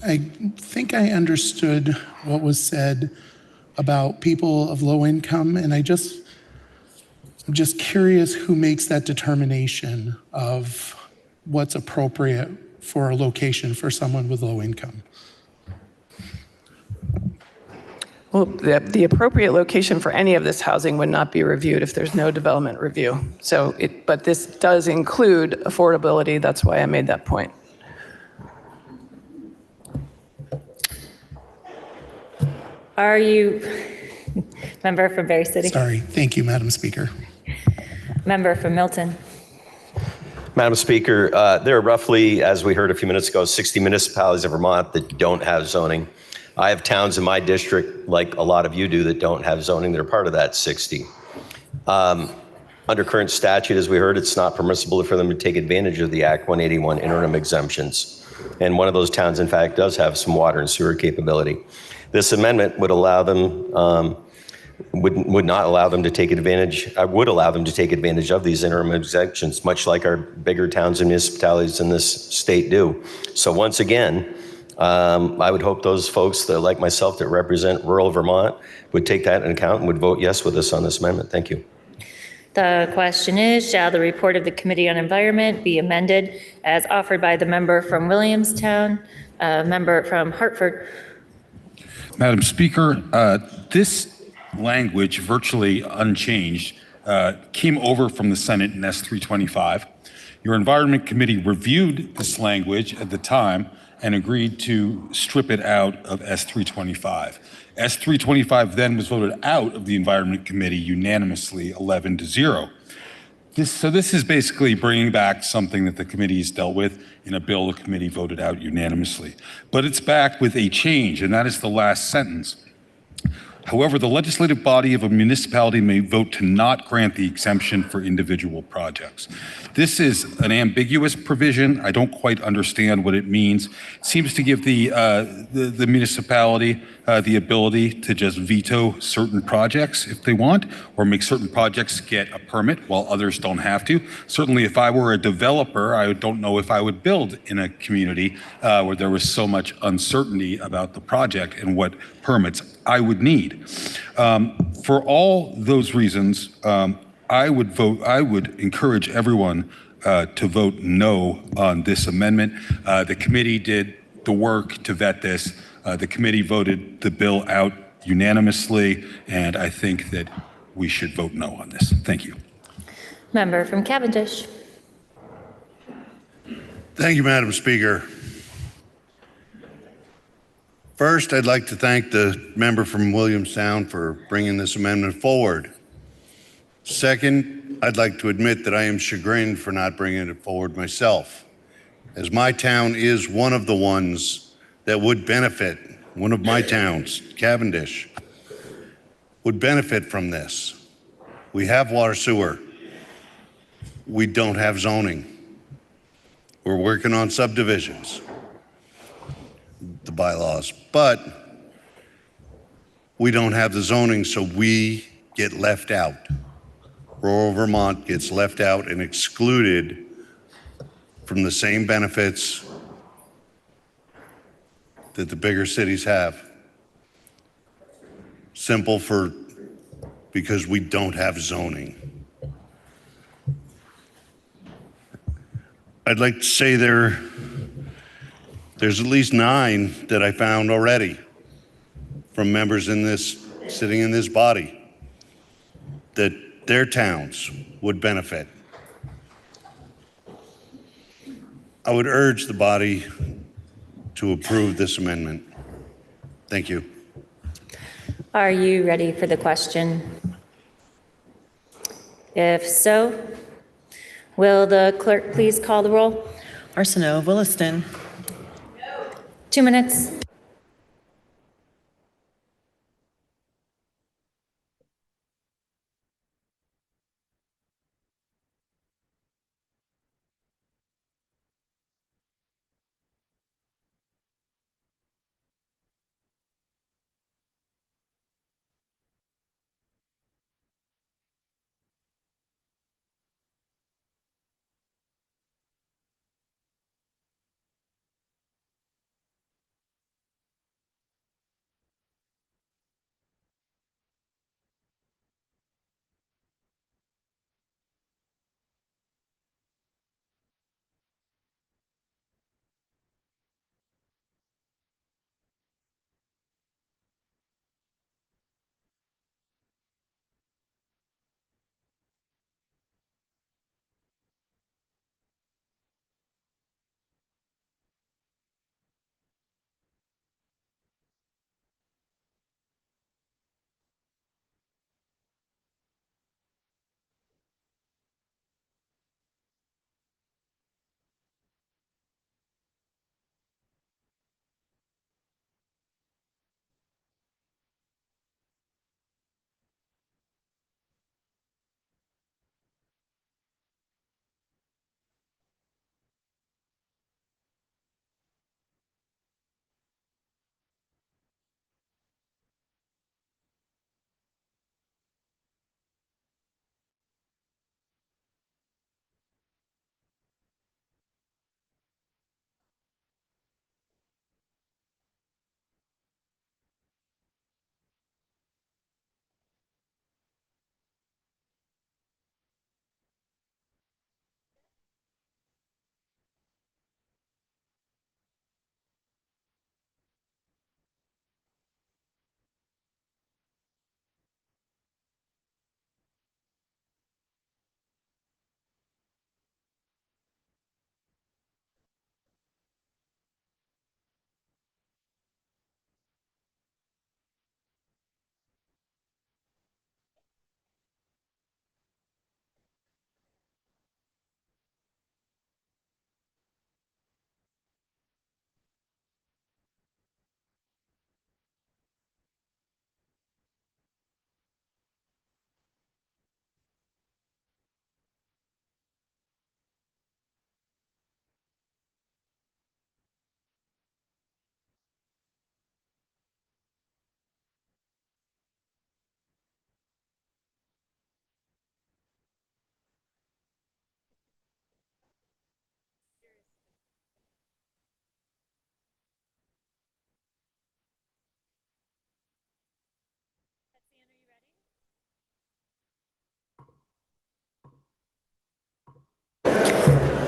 I think I understood what was said about people of low income, and I'm just curious who makes that determination of what's appropriate for a location for someone with low income. Well, the appropriate location for any of this housing would not be reviewed if there's no development review. But this does include affordability. That's why I made that point. Are you, member from Berry City? Sorry. Thank you, Madam Speaker. Member from Milton. Madam Speaker, there are roughly, as we heard a few minutes ago, 60 municipalities in Vermont that don't have zoning. I have towns in my district, like a lot of you do, that don't have zoning. They're part of that 60. Under current statute, as we heard, it's not permissible for them to take advantage of the Act 181 interim exemptions. And one of those towns, in fact, does have some water and sewer capability. This amendment would allow them, would not allow them to take advantage, would allow them to take advantage of these interim exemptions, much like our bigger towns and municipalities in this state do. So once again, I would hope those folks that, like myself, that represent rural Vermont would take that into account and would vote yes with us on this amendment. Thank you. The question is, shall the report of the Committee on Environment be amended as offered by the member from Williamstown, member from Hartford? Madam Speaker, this language, virtually unchanged, came over from the Senate in S325. Your Environment Committee reviewed this language at the time and agreed to strip it out of S325. S325 then was voted out of the Environment Committee unanimously 11-0. So this is basically bringing back something that the committee has dealt with in a bill the committee voted out unanimously. But it's back with a change, and that is the last sentence. However, the legislative body of a municipality may vote to not grant the exemption for individual projects. This is an ambiguous provision. I don't quite understand what it means. It seems to give the municipality the ability to just veto certain projects if they want, or make certain projects get a permit while others don't have to. Certainly, if I were a developer, I don't know if I would build in a community where there was so much uncertainty about the project and what permits I would need. For all those reasons, I would encourage everyone to vote no on this amendment. The committee did the work to vet this. The committee voted the bill out unanimously, and I think that we should vote no on this. Thank you. Member from Cavendish. Thank you, Madam Speaker. First, I'd like to thank the member from Williamstown for bringing this amendment forward. Second, I'd like to admit that I am chagrined for not bringing it forward myself, as my town is one of the ones that would benefit, one of my towns, Cavendish, would benefit from this. We have water sewer. We don't have zoning. We're working on subdivisions, the bylaws, but we don't have the zoning, so we get left out. Rural Vermont gets left out and excluded from the same benefits that the bigger cities have. Simple because we don't have zoning. I'd like to say there's at least 9 that I found already from members sitting in this body that their towns would benefit. I would urge the body to approve this amendment. Thank you. Are you ready for the question? If so, will the clerk please call the roll? Arsenault, Williston. 2 minutes.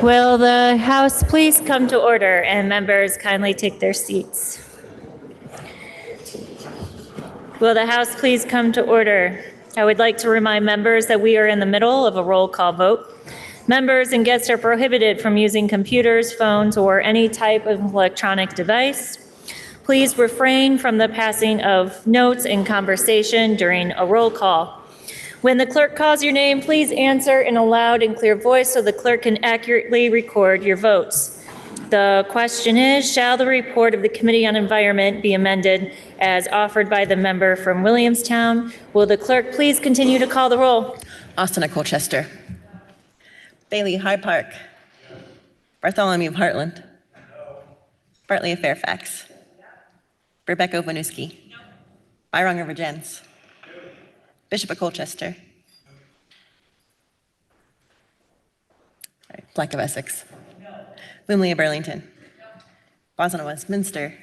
Will the House please come to order and members kindly take their seats? Will the House please come to order? I would like to remind members that we are in the middle of a roll call vote. Members and guests are prohibited from using computers, phones, or any type of electronic device. Please refrain from the passing of notes and conversation during a roll call. When the clerk calls your name, please answer in a loud and clear voice so the clerk can accurately record your votes. The question is, shall the report of the Committee on Environment be amended as offered by the member from Williamstown? Will the clerk please continue to call the roll? Austin of Colchester. Bailey Hyde Park. Bartholomew of Heartland. Bartley of Fairfax. Rebecca of Winooski. Byron of Virgins. Bishop of Colchester. Black of Essex. Lumley of Burlington. Boston of Westminster.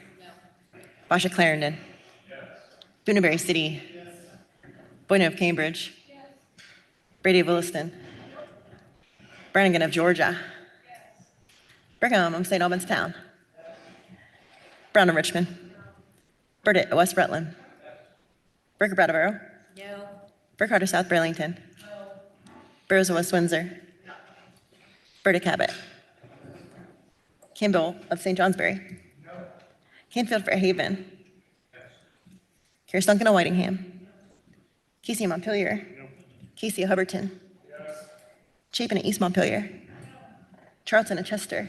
Bosch of Clarendon. Bunbury City. Boyne of Cambridge. Brady of Williston. Brannigan of Georgia. Brigham of St. Albans Town. Brown of Richmond. Burdett of West Rutland. Burker Brattleboro. No. Burkhardt of South Burlington. No. Burrows of West Windsor. No. Burdick Cabot. Campbell of St. Johnsbury. No. Canfield Fairhaven. Pierce Duncan of Whitingham. Casey of Montpelier. No. Casey of Hubbardton. Yes. Chapin of East Montpelier. Charlton of Chester.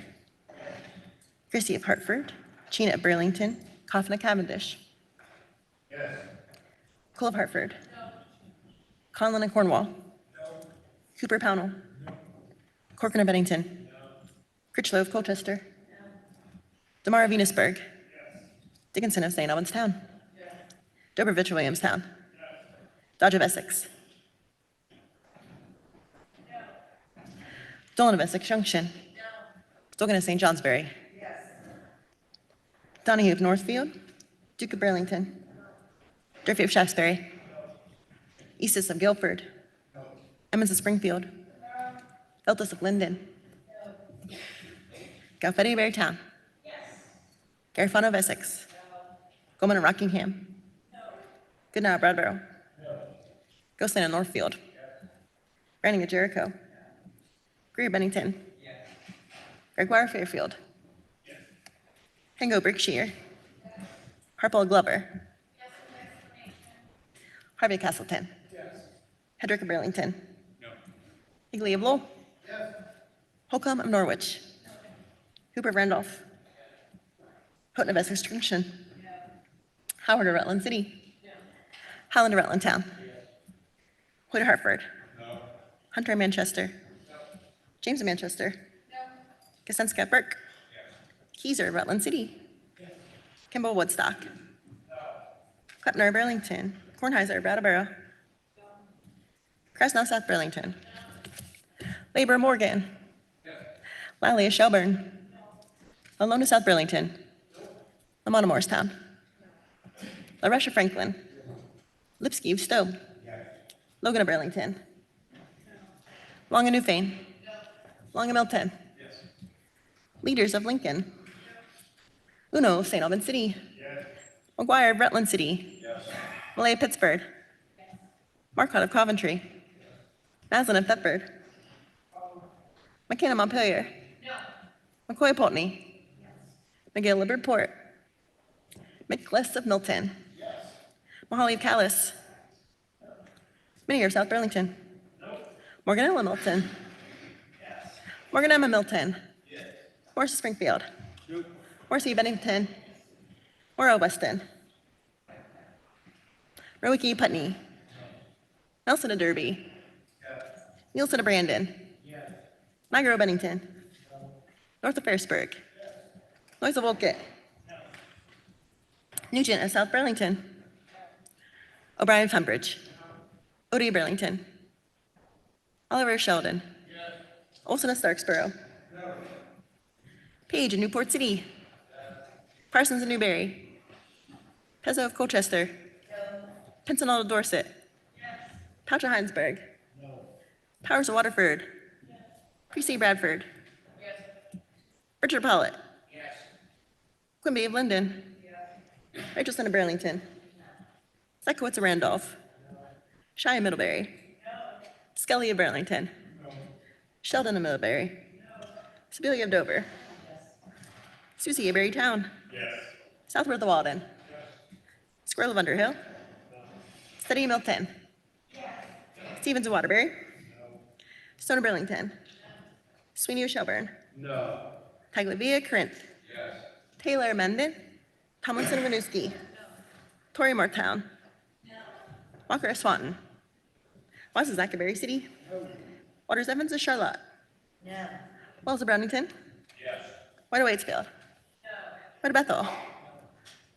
Christie of Hartford. Cheena of Burlington. Coffin of Cavendish. Yes. Cole of Hartford. No. Conlon of Cornwall. No. Cooper Pownell. No. Corcoran of Bennington. No. Critchlow of Colchester. No. DeMar of Venusburg. Yes. Dickinson of St. Albans Town. Yes. Dobrovich of Williamstown. Yes. Dodge of Essex. No. Dolan of Essex Junction. No. Stogan of St. Johnsbury. Yes. Donahue of Northfield. Duke of Burlington. Durfee of Shaftesbury. Eastus of Guilford. Emmons of Springfield. Feltus of Linden. Galfetti of Beartown. Garifano of Essex. Goldman of Rockingham. Goodnow of Bradborough. Ghostland of Northfield. Branding of Jericho. Greer Bennington. Gregoire Fairfield. Hengo Berkshire. Harpole of Glover. Harvey Castleton. Yes. Hedrick of Burlington. No. Higley of Lowell. Yes. Holcomb of Norwich. No. Hooper of Randolph. Yes. Houghton of Essex Junction. Yes. Howard of Rutland City. Yes. Howland of Rutland Town. Yes. Hoyt of Hartford. No. Hunter of Manchester. No. James of Manchester. No. Kasenska of Burke. Yes. Keyser of Rutland City. Yes. Kimball Woodstock. No. Klepner of Burlington. Kornheiser, Brattleboro. Krasnow, South Burlington. Labor, Morgan. Lally, Shelburne. Alona, South Burlington. Lamont, Morristown. La Roche, Franklin. Lipsky of Stowe. Logan of Burlington. Long of Newfane. Long of Milton. Leaders of Lincoln. Uno of St. Albans City. McGuire of Rutland City. Malay of Pittsburgh. Marquardt of Coventry. Maslin of Thetford. McCann of Montpelier. McCoy of Pulteney. McGill of Bridport. McCliss of Milton. Mahali of Callis. Minier of South Burlington. Morganella Milton. Morgan Emma Milton. Morris of Springfield. Morrissey of Bennington. Morrow of Weston. Rowicki Putney. Nelson of Derby. Nielsen of Brandon. Niagara of Bennington. North of Ferrisburg. Noyes of Wolcott. Nugent of South Burlington. O'Brien of Tunbridge. Odie of Burlington. Oliver of Sheldon. Olson of Starksboro. Page of Newport City. Parsons of Newberry. Pezzo of Colchester. Pincinel of Dorset. Pouch of Heinsberg. Powers of Waterford. Precy Bradford. Richard Pollitt. Quimby of Linden. Rachel of Burlington. Zekowitz of Randolph. Shai of Middlebury. Scully of Burlington. Sheldon of Middlebury. Sibilia of Dover. Susie of Berrytown. Southworth of Walden. Squirrel of Underhill. Steady of Milton. Stevens of Waterbury. Stone of Burlington. Sweeney of Shelburne. Tagliavia, Corinth. Taylor of Mendon. Tomlinson of Winooski. Torrey Moretown. Walker of Swanton. West of Zachaberry City. Waters Evans of Charlotte. Wells of Brownington. White of Waitsfield. White of Bethel.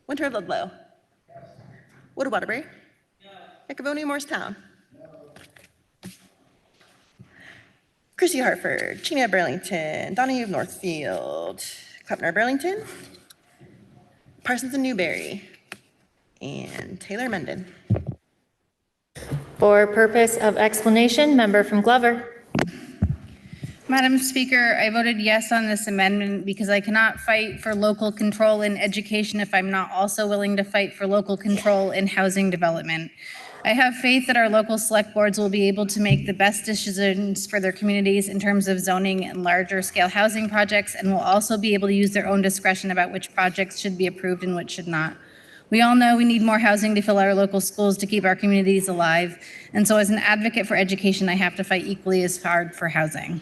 Winter of Ludlow. Wood of Waterbury. Yakavoni of Morristown. Chrissy Hartford. Cheney of Burlington. Donahue of Northfield. Kleppner of Burlington. Parsons of Newberry. And Taylor Mendon. For purpose of explanation, member from Glover. Madam Speaker, I voted yes on this amendment because I cannot fight for local control in education if I'm not also willing to fight for local control in housing development. I have faith that our local select boards will be able to make the best decisions for their communities in terms of zoning and larger scale housing projects, and will also be able to use their own discretion about which projects should be approved and which should not. We all know we need more housing to fill our local schools to keep our communities alive. And so as an advocate for education, I have to fight equally as hard for housing.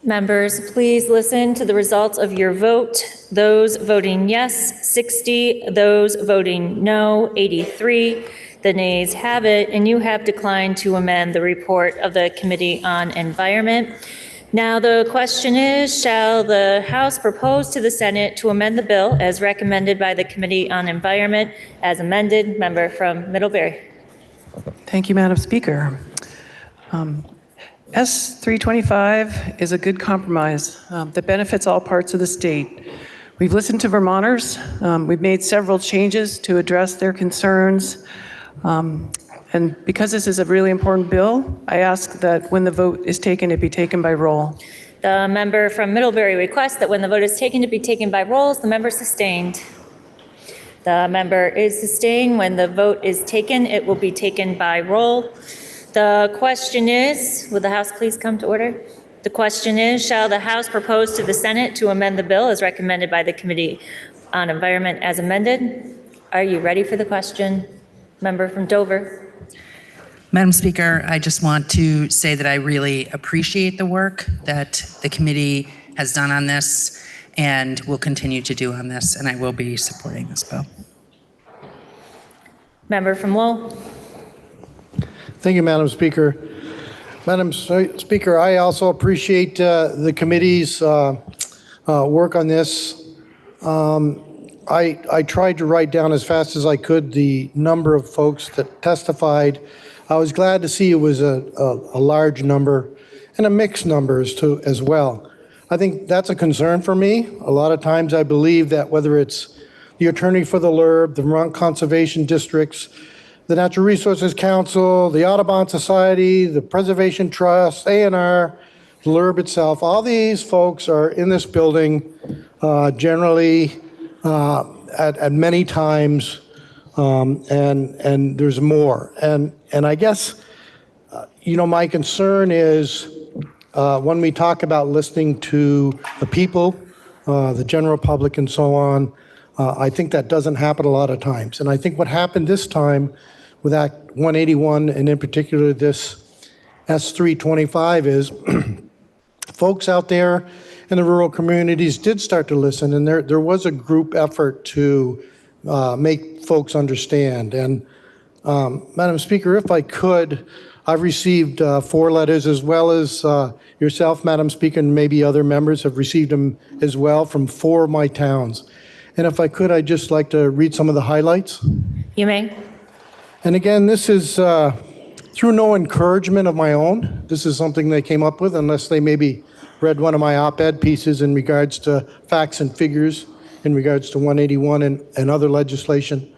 Members, please listen to the results of your vote. Those voting yes, 60. Those voting no, 83. The nays have it, and you have declined to amend the report of the Committee on Environment. Now the question is, shall the House propose to the Senate to amend the bill as recommended by the Committee on Environment as amended? Member from Middlebury. Thank you, Madam Speaker. S 325 is a good compromise that benefits all parts of the state. We've listened to Vermonters. We've made several changes to address their concerns. And because this is a really important bill, I ask that when the vote is taken, it be taken by roll. The member from Middlebury requests that when the vote is taken to be taken by rolls, the member sustained. The member is sustained. When the vote is taken, it will be taken by roll. The question is, will the House please come to order? The question is, shall the House propose to the Senate to amend the bill as recommended by the Committee on Environment as amended? Are you ready for the question? Member from Dover. Madam Speaker, I just want to say that I really appreciate the work that the committee has done on this and will continue to do on this, and I will be supporting this bill. Member from Lowell. Thank you, Madam Speaker. Madam Speaker, I also appreciate the committee's work on this. I tried to write down as fast as I could the number of folks that testified. I was glad to see it was a large number and a mixed numbers too as well. I think that's a concern for me. A lot of times I believe that whether it's the attorney for the LURB, the Vermont Conservation Districts, the Natural Resources Council, the Audubon Society, the Preservation Trust, A&R, the LURB itself, all these folks are in this building generally at many times, and there's more. And I guess, my concern is when we talk about listening to the people, the general public and so on, I think that doesn't happen a lot of times. And I think what happened this time with Act 181, and in particular this S 325, is folks out there and the rural communities did start to listen, and there was a group effort to make folks understand. And Madam Speaker, if I could, I've received 4 letters, as well as yourself, Madam Speaker, and maybe other members have received them as well from 4 of my towns. And if I could, I'd just like to read some of the highlights. You may. And again, this is through no encouragement of my own. This is something they came up with, unless they maybe read one of my op-ed pieces in regards to facts and figures, in regards to 181 and other legislation.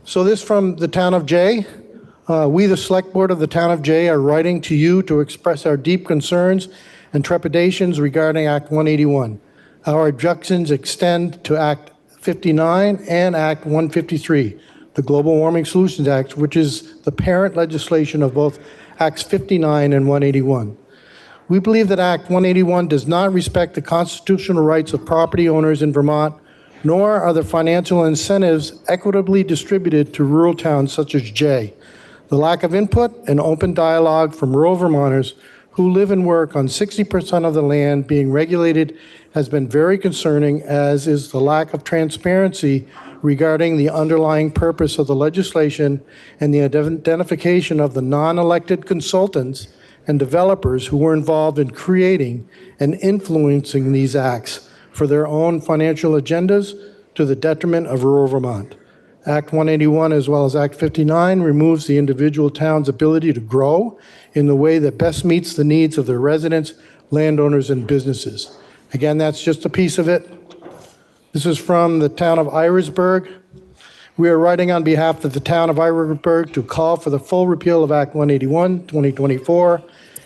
So this from the town of Jay. We, the Select Board of the town of Jay, are writing to you to express our deep concerns and trepidations regarding Act 181. Our objections extend to Act 59 and Act 153, the Global Warming Solutions Act, which is the parent legislation of both Acts 59 and 181. We believe that Act 181 does not respect the constitutional rights of property owners in Vermont, nor are the financial incentives equitably distributed to rural towns such as Jay. The lack of input and open dialogue from rural Vermonters who live and work on 60% of the land being regulated has been very concerning, as is the lack of transparency regarding the underlying purpose of the legislation and the identification of the non-elected consultants and developers who were involved in creating and influencing these acts for their own financial agendas to the detriment of rural Vermont. Act 181, as well as Act 59, removes the individual town's ability to grow in the way that best meets the needs of their residents, landowners, and businesses. Again, that's just a piece of it. This is from the town of Irisburg. We are writing on behalf of the town of Irisburg to call for the full repeal of Act 181, 2024,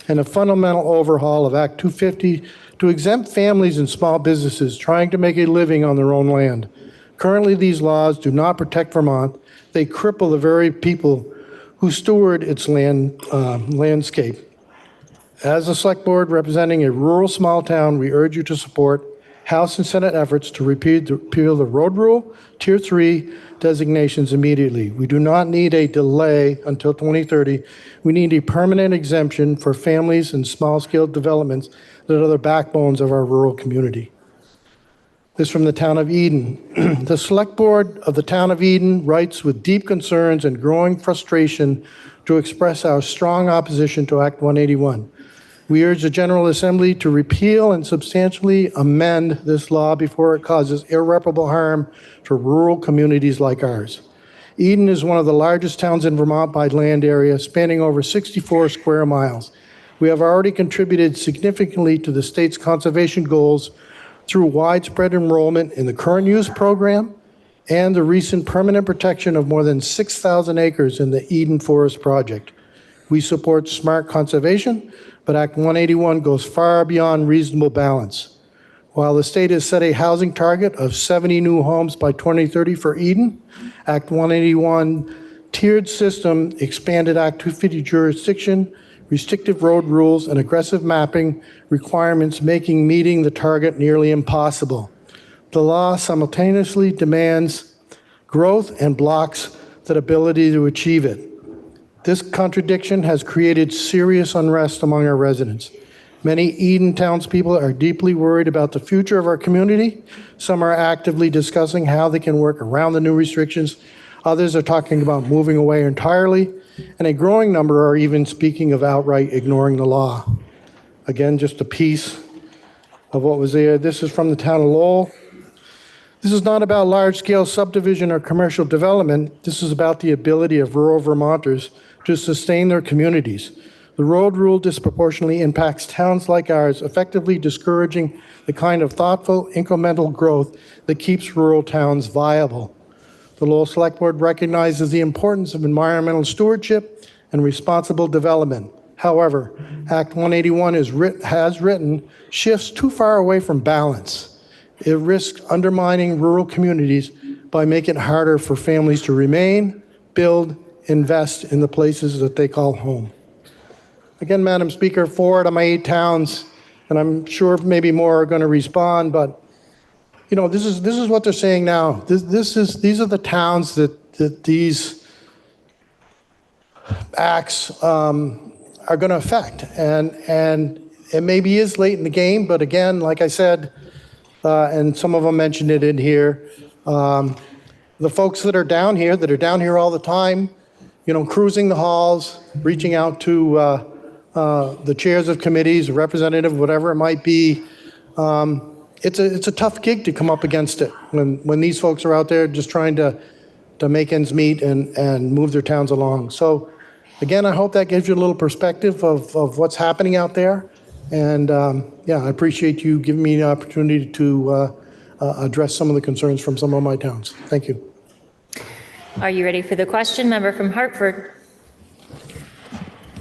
and a fundamental overhaul of Act 250 to exempt families and small businesses trying to make a living on their own land. Currently, these laws do not protect Vermont. They cripple the very people who steward its landscape. As a Select Board representing a rural small town, we urge you to support House and Senate efforts to repeal the road rule, Tier 3 designations immediately. We do not need a delay until 2030. We need a permanent exemption for families and small-scale developments that are the backbones of our rural community. This from the town of Eden. The Select Board of the town of Eden writes with deep concerns and growing frustration to express our strong opposition to Act 181. We urge the General Assembly to repeal and substantially amend this law before it causes irreparable harm to rural communities like ours. Eden is one of the largest towns in Vermont by land area, spanning over 64 square miles. We have already contributed significantly to the state's conservation goals through widespread enrollment in the current use program and the recent permanent protection of more than 6,000 acres in the Eden Forest Project. We support smart conservation, but Act 181 goes far beyond reasonable balance. While the state has set a housing target of 70 new homes by 2030 for Eden, Act 181 tiered system expanded Act 250 jurisdiction, restrictive road rules, and aggressive mapping requirements, making meeting the target nearly impossible. The law simultaneously demands growth and blocks that ability to achieve it. This contradiction has created serious unrest among our residents. Many Eden townspeople are deeply worried about the future of our community. Some are actively discussing how they can work around the new restrictions. Others are talking about moving away entirely, and a growing number are even speaking of outright ignoring the law. Again, just a piece of what was there. This is from the town of Lowell. This is not about large-scale subdivision or commercial development. This is about the ability of rural Vermonters to sustain their communities. The road rule disproportionately impacts towns like ours, effectively discouraging the kind of thoughtful, incremental growth that keeps rural towns viable. The Lowell Select Board recognizes the importance of environmental stewardship and responsible development. However, Act 181 has written shifts too far away from balance. It risks undermining rural communities by making it harder for families to remain, build, invest in the places that they call home. Again, Madam Speaker, 4 out of my 8 towns, and I'm sure maybe more are going to respond, but you know, this is what they're saying now. These are the towns that these acts are going to affect, and It maybe is late in the game, but again, like I said, and some of them mentioned it in here, the folks that are down here all the time, cruising the halls, reaching out to the chairs of committees, representative, whatever it might be. It's a tough gig to come up against it when these folks are out there just trying to make ends meet and move their towns along. So again, I hope that gives you a little perspective of what's happening out there. And I appreciate you giving me the opportunity to address some of the concerns from some of my towns. Thank you. Are you ready for the question? Member from Hartford.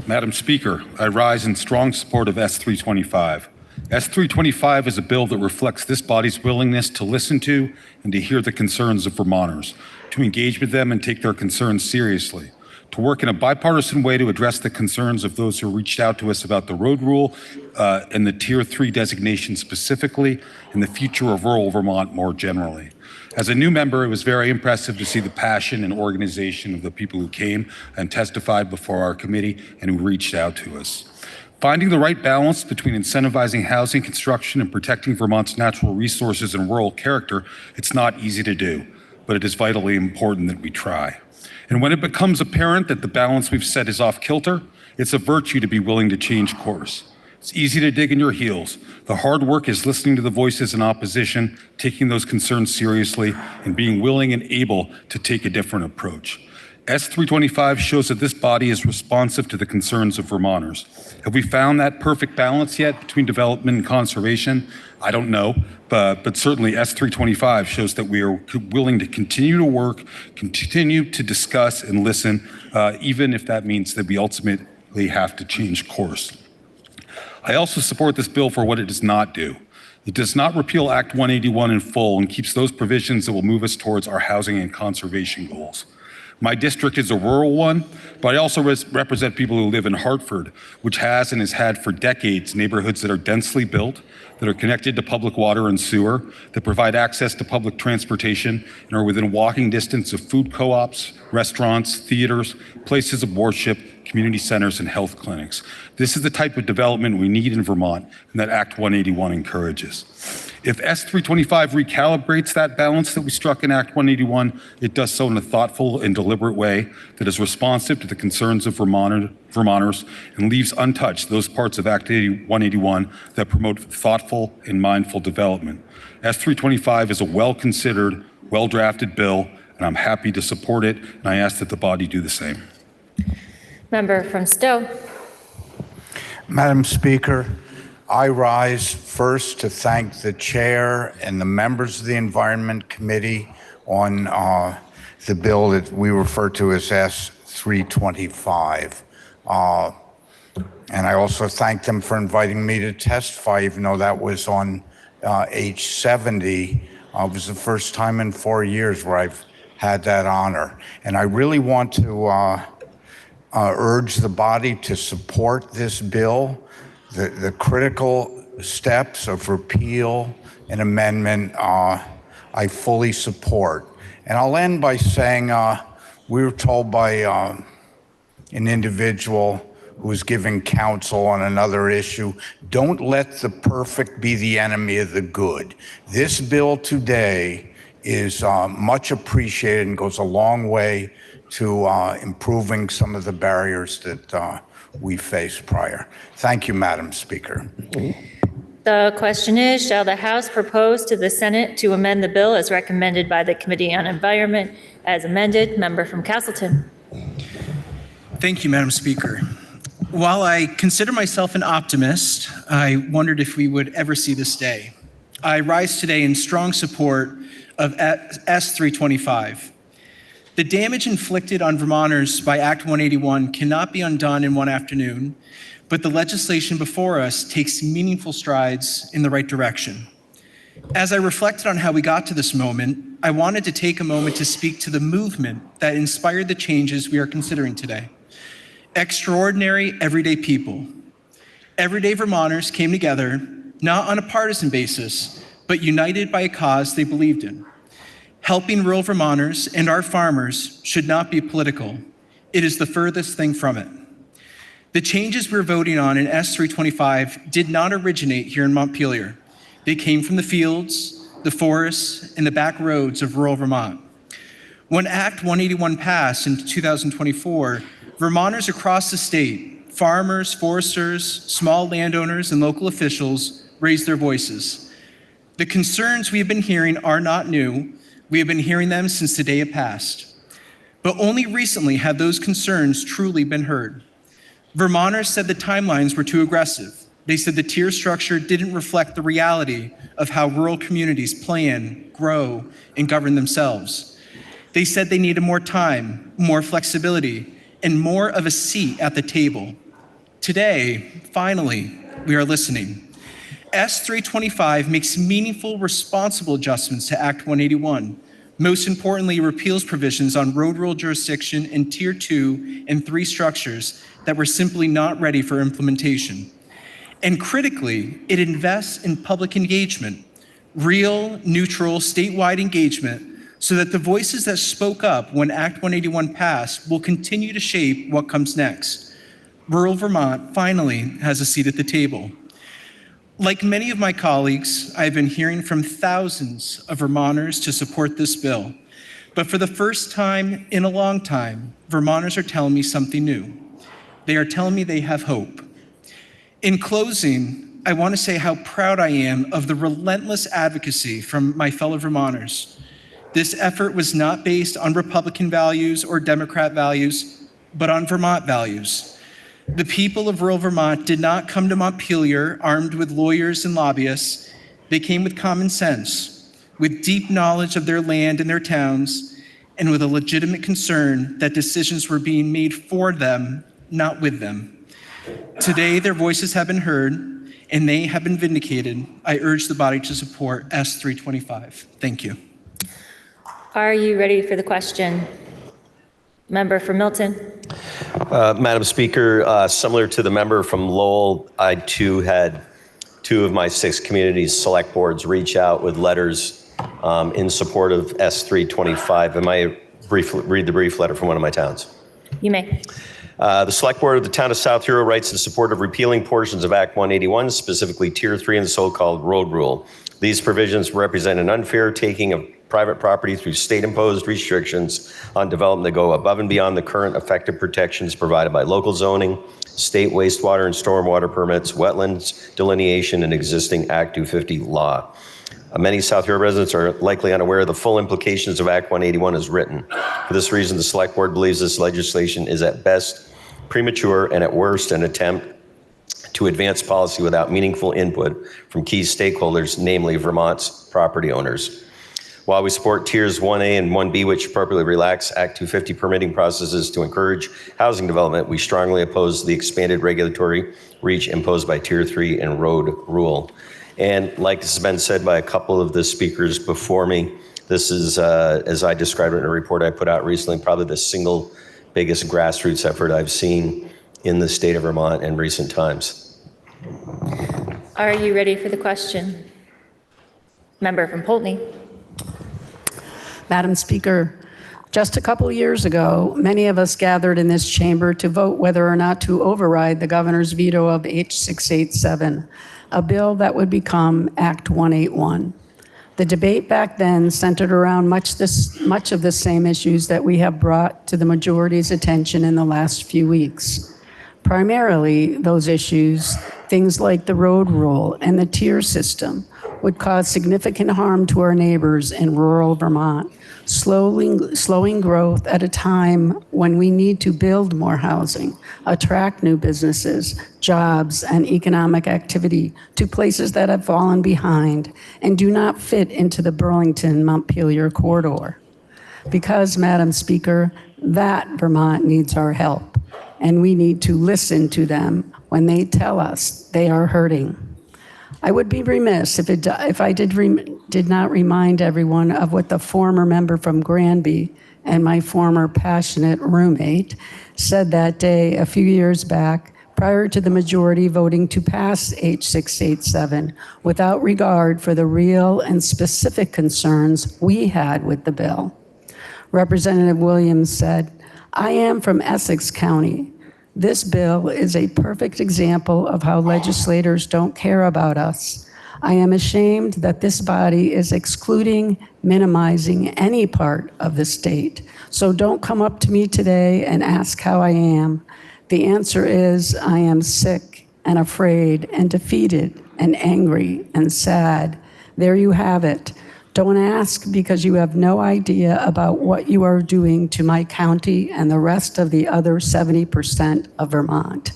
Madam Speaker, I rise in strong support of S325. S325 is a bill that reflects this body's willingness to listen to and to hear the concerns of Vermonters, to engage with them and take their concerns seriously, to work in a bipartisan way to address the concerns of those who reached out to us about the road rule and the Tier 3 designation specifically, and the future of rural Vermont more generally. As a new member, it was very impressive to see the passion and organization of the people who came and testified before our committee and who reached out to us. Finding the right balance between incentivizing housing construction and protecting Vermont's natural resources and rural character, it's not easy to do, but it is vitally important that we try. And when it becomes apparent that the balance we've set is off kilter, it's a virtue to be willing to change course. It's easy to dig in your heels. The hard work is listening to the voices in opposition, taking those concerns seriously, and being willing and able to take a different approach. S325 shows that this body is responsive to the concerns of Vermonters. Have we found that perfect balance yet between development and conservation? I don't know, but certainly S325 shows that we are willing to continue to work, continue to discuss and listen, even if that means that we ultimately have to change course. I also support this bill for what it does not do. It does not repeal Act 181 in full and keeps those provisions that will move us towards our housing and conservation goals. My district is a rural one, but I also represent people who live in Hartford, which has and has had for decades neighborhoods that are densely built, that are connected to public water and sewer, that provide access to public transportation, and are within walking distance of food co-ops, restaurants, theaters, places of worship, community centers, and health clinics. This is the type of development we need in Vermont and that Act 181 encourages. If S325 recalibrates that balance that we struck in Act 181, it does so in a thoughtful and deliberate way that is responsive to the concerns of Vermonters and leaves untouched those parts of Act 181 that promote thoughtful and mindful development. S325 is a well-considered, well-drafted bill, and I'm happy to support it, and I ask that the body do the same. Member from Stowe. Madam Speaker, I rise first to thank the chair and the members of the Environment Committee on the bill that we refer to as S325. And I also thank them for inviting me to testify, even though that was on H70. It was the first time in 4 years where I've had that honor. And I really want to urge the body to support this bill. The critical steps of repeal and amendment, I fully support. And I'll end by saying we were told by an individual who was giving counsel on another issue, don't let the perfect be the enemy of the good. This bill today is much appreciated and goes a long way to improving some of the barriers that we faced prior. Thank you, Madam Speaker. The question is, shall the House propose to the Senate to amend the bill as recommended by the Committee on Environment as amended? Member from Castleton. Thank you, Madam Speaker. While I consider myself an optimist, I wondered if we would ever see this day. I rise today in strong support of S325. The damage inflicted on Vermonters by Act 181 cannot be undone in one afternoon, but the legislation before us takes meaningful strides in the right direction. As I reflected on how we got to this moment, I wanted to take a moment to speak to the movement that inspired the changes we are considering today. Extraordinary, everyday people. Everyday Vermonters came together, not on a partisan basis, but united by a cause they believed in. Helping rural Vermonters and our farmers should not be political. It is the furthest thing from it. The changes we're voting on in S325 did not originate here in Montpelier. They came from the fields, the forests, and the back roads of rural Vermont. When Act 181 passed in 2024, Vermonters across the state, farmers, foresters, small landowners, and local officials raised their voices. The concerns we have been hearing are not new. We have been hearing them since the day it passed. But only recently have those concerns truly been heard. Vermonters said the timelines were too aggressive. They said the tier structure didn't reflect the reality of how rural communities plan, grow, and govern themselves. They said they needed more time, more flexibility, and more of a seat at the table. Today, finally, we are listening. S325 makes meaningful, responsible adjustments to Act 181. Most importantly, it repeals provisions on road rule jurisdiction in Tier 2 and 3 structures that were simply not ready for implementation. And critically, it invests in public engagement, real, neutral, statewide engagement, so that the voices that spoke up when Act 181 passed will continue to shape what comes next. Rural Vermont finally has a seat at the table. Like many of my colleagues, I've been hearing from thousands of Vermonters to support this bill. But for the first time in a long time, Vermonters are telling me something new. They are telling me they have hope. In closing, I want to say how proud I am of the relentless advocacy from my fellow Vermonters. This effort was not based on Republican values or Democrat values, but on Vermont values. The people of rural Vermont did not come to Montpelier armed with lawyers and lobbyists. They came with common sense, with deep knowledge of their land and their towns, and with a legitimate concern that decisions were being made for them, not with them. Today, their voices have been heard, and they have been vindicated. I urge the body to support S325. Thank you. Are you ready for the question? Member for Milton. Madam Speaker, similar to the member from Lowell, I too had 2 of my 6 communities select boards reach out with letters in support of S325. Am I read the brief letter from one of my towns? You may. The Select Board of the Town of South Hero writes in support of repealing portions of Act 181, specifically Tier 3 and the so-called road rule. These provisions represent an unfair taking of private property through state-imposed restrictions on development that go above and beyond the current effective protections provided by local zoning, state wastewater and stormwater permits, wetlands delineation, and existing Act 250 law. Many South Hero residents are likely unaware of the full implications of Act 181 as written. For this reason, the Select Board believes this legislation is at best premature and at worst an attempt to advance policy without meaningful input from key stakeholders, namely Vermont's property owners. While we support Tiers 1A and 1B, which appropriately relax Act 250 permitting processes to encourage housing development, we strongly oppose the expanded regulatory reach imposed by Tier 3 and road rule. And like has been said by a couple of the speakers before me, this is, as I described it in a report I put out recently, probably the single biggest grassroots effort I've seen in the state of Vermont in recent times. Are you ready for the question? Member from Poultney. Madam Speaker, just a couple of years ago, many of us gathered in this chamber to vote whether or not to override the governor's veto of H687, a bill that would become Act 181. The debate back then centered around much of the same issues that we have brought to the majority's attention in the last few weeks. Primarily, those issues, things like the road rule and the tier system, would cause significant harm to our neighbors in rural Vermont, slowing growth at a time when we need to build more housing, attract new businesses, jobs, and economic activity to places that have fallen behind and do not fit into the Burlington-Montpelier corridor. Because, Madam Speaker, that Vermont needs our help, and we need to listen to them when they tell us they are hurting. I would be remiss if I did not remind everyone of what the former member from Granby and my former passionate roommate said that day a few years back prior to the majority voting to pass H687 without regard for the real and specific concerns we had with the bill. Representative Williams said, "I am from Essex County. This bill is a perfect example of how legislators don't care about us. I am ashamed that this body is excluding, minimizing any part of the state. So don't come up to me today and ask how I am. The answer is I am sick and afraid and defeated and angry and sad. There you have it. Don't ask because you have no idea about what you are doing to my county and the rest of the other 70% of Vermont.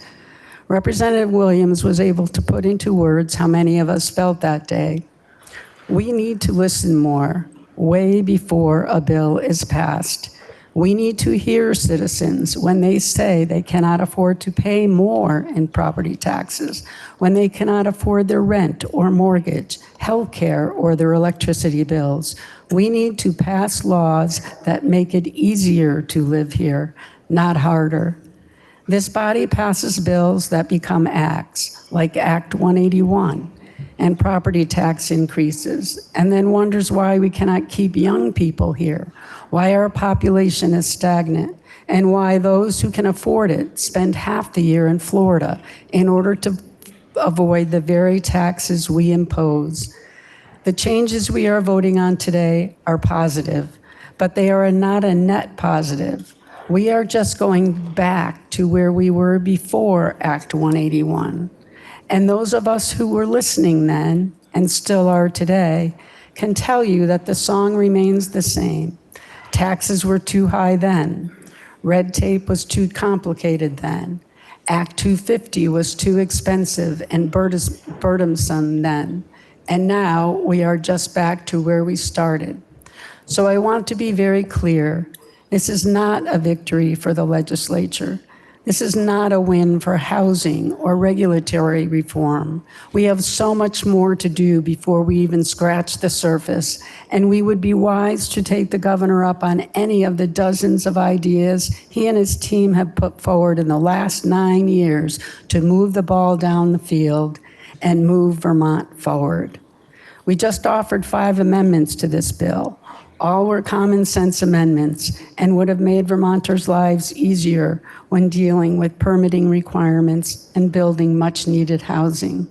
Representative Williams was able to put into words how many of us felt that day. We need to listen more, way before a bill is passed. We need to hear citizens when they say they cannot afford to pay more in property taxes, when they cannot afford their rent or mortgage, health care, or their electricity bills. We need to pass laws that make it easier to live here, not harder. This body passes bills that become acts, like Act 181, and property tax increases, and then wonders why we cannot keep young people here, why our population is stagnant, and why those who can afford it spend half the year in Florida in order to avoid the very taxes we impose. The changes we are voting on today are positive, but they are not a net positive. We are just going back to where we were before Act 181. And those of us who were listening then, and still are today, can tell you that the song remains the same. Taxes were too high then. Red tape was too complicated then. Act 250 was too expensive and burdensome then. And now we are just back to where we started. So I want to be very clear. This is not a victory for the legislature. This is not a win for housing or regulatory reform. We have so much more to do before we even scratch the surface, and we would be wise to take the governor up on any of the dozens of ideas he and his team have put forward in the last 9 years to move the ball down the field and move Vermont forward. We just offered 5 amendments to this bill. All were common sense amendments and would have made Vermonters' lives easier when dealing with permitting requirements and building much needed housing.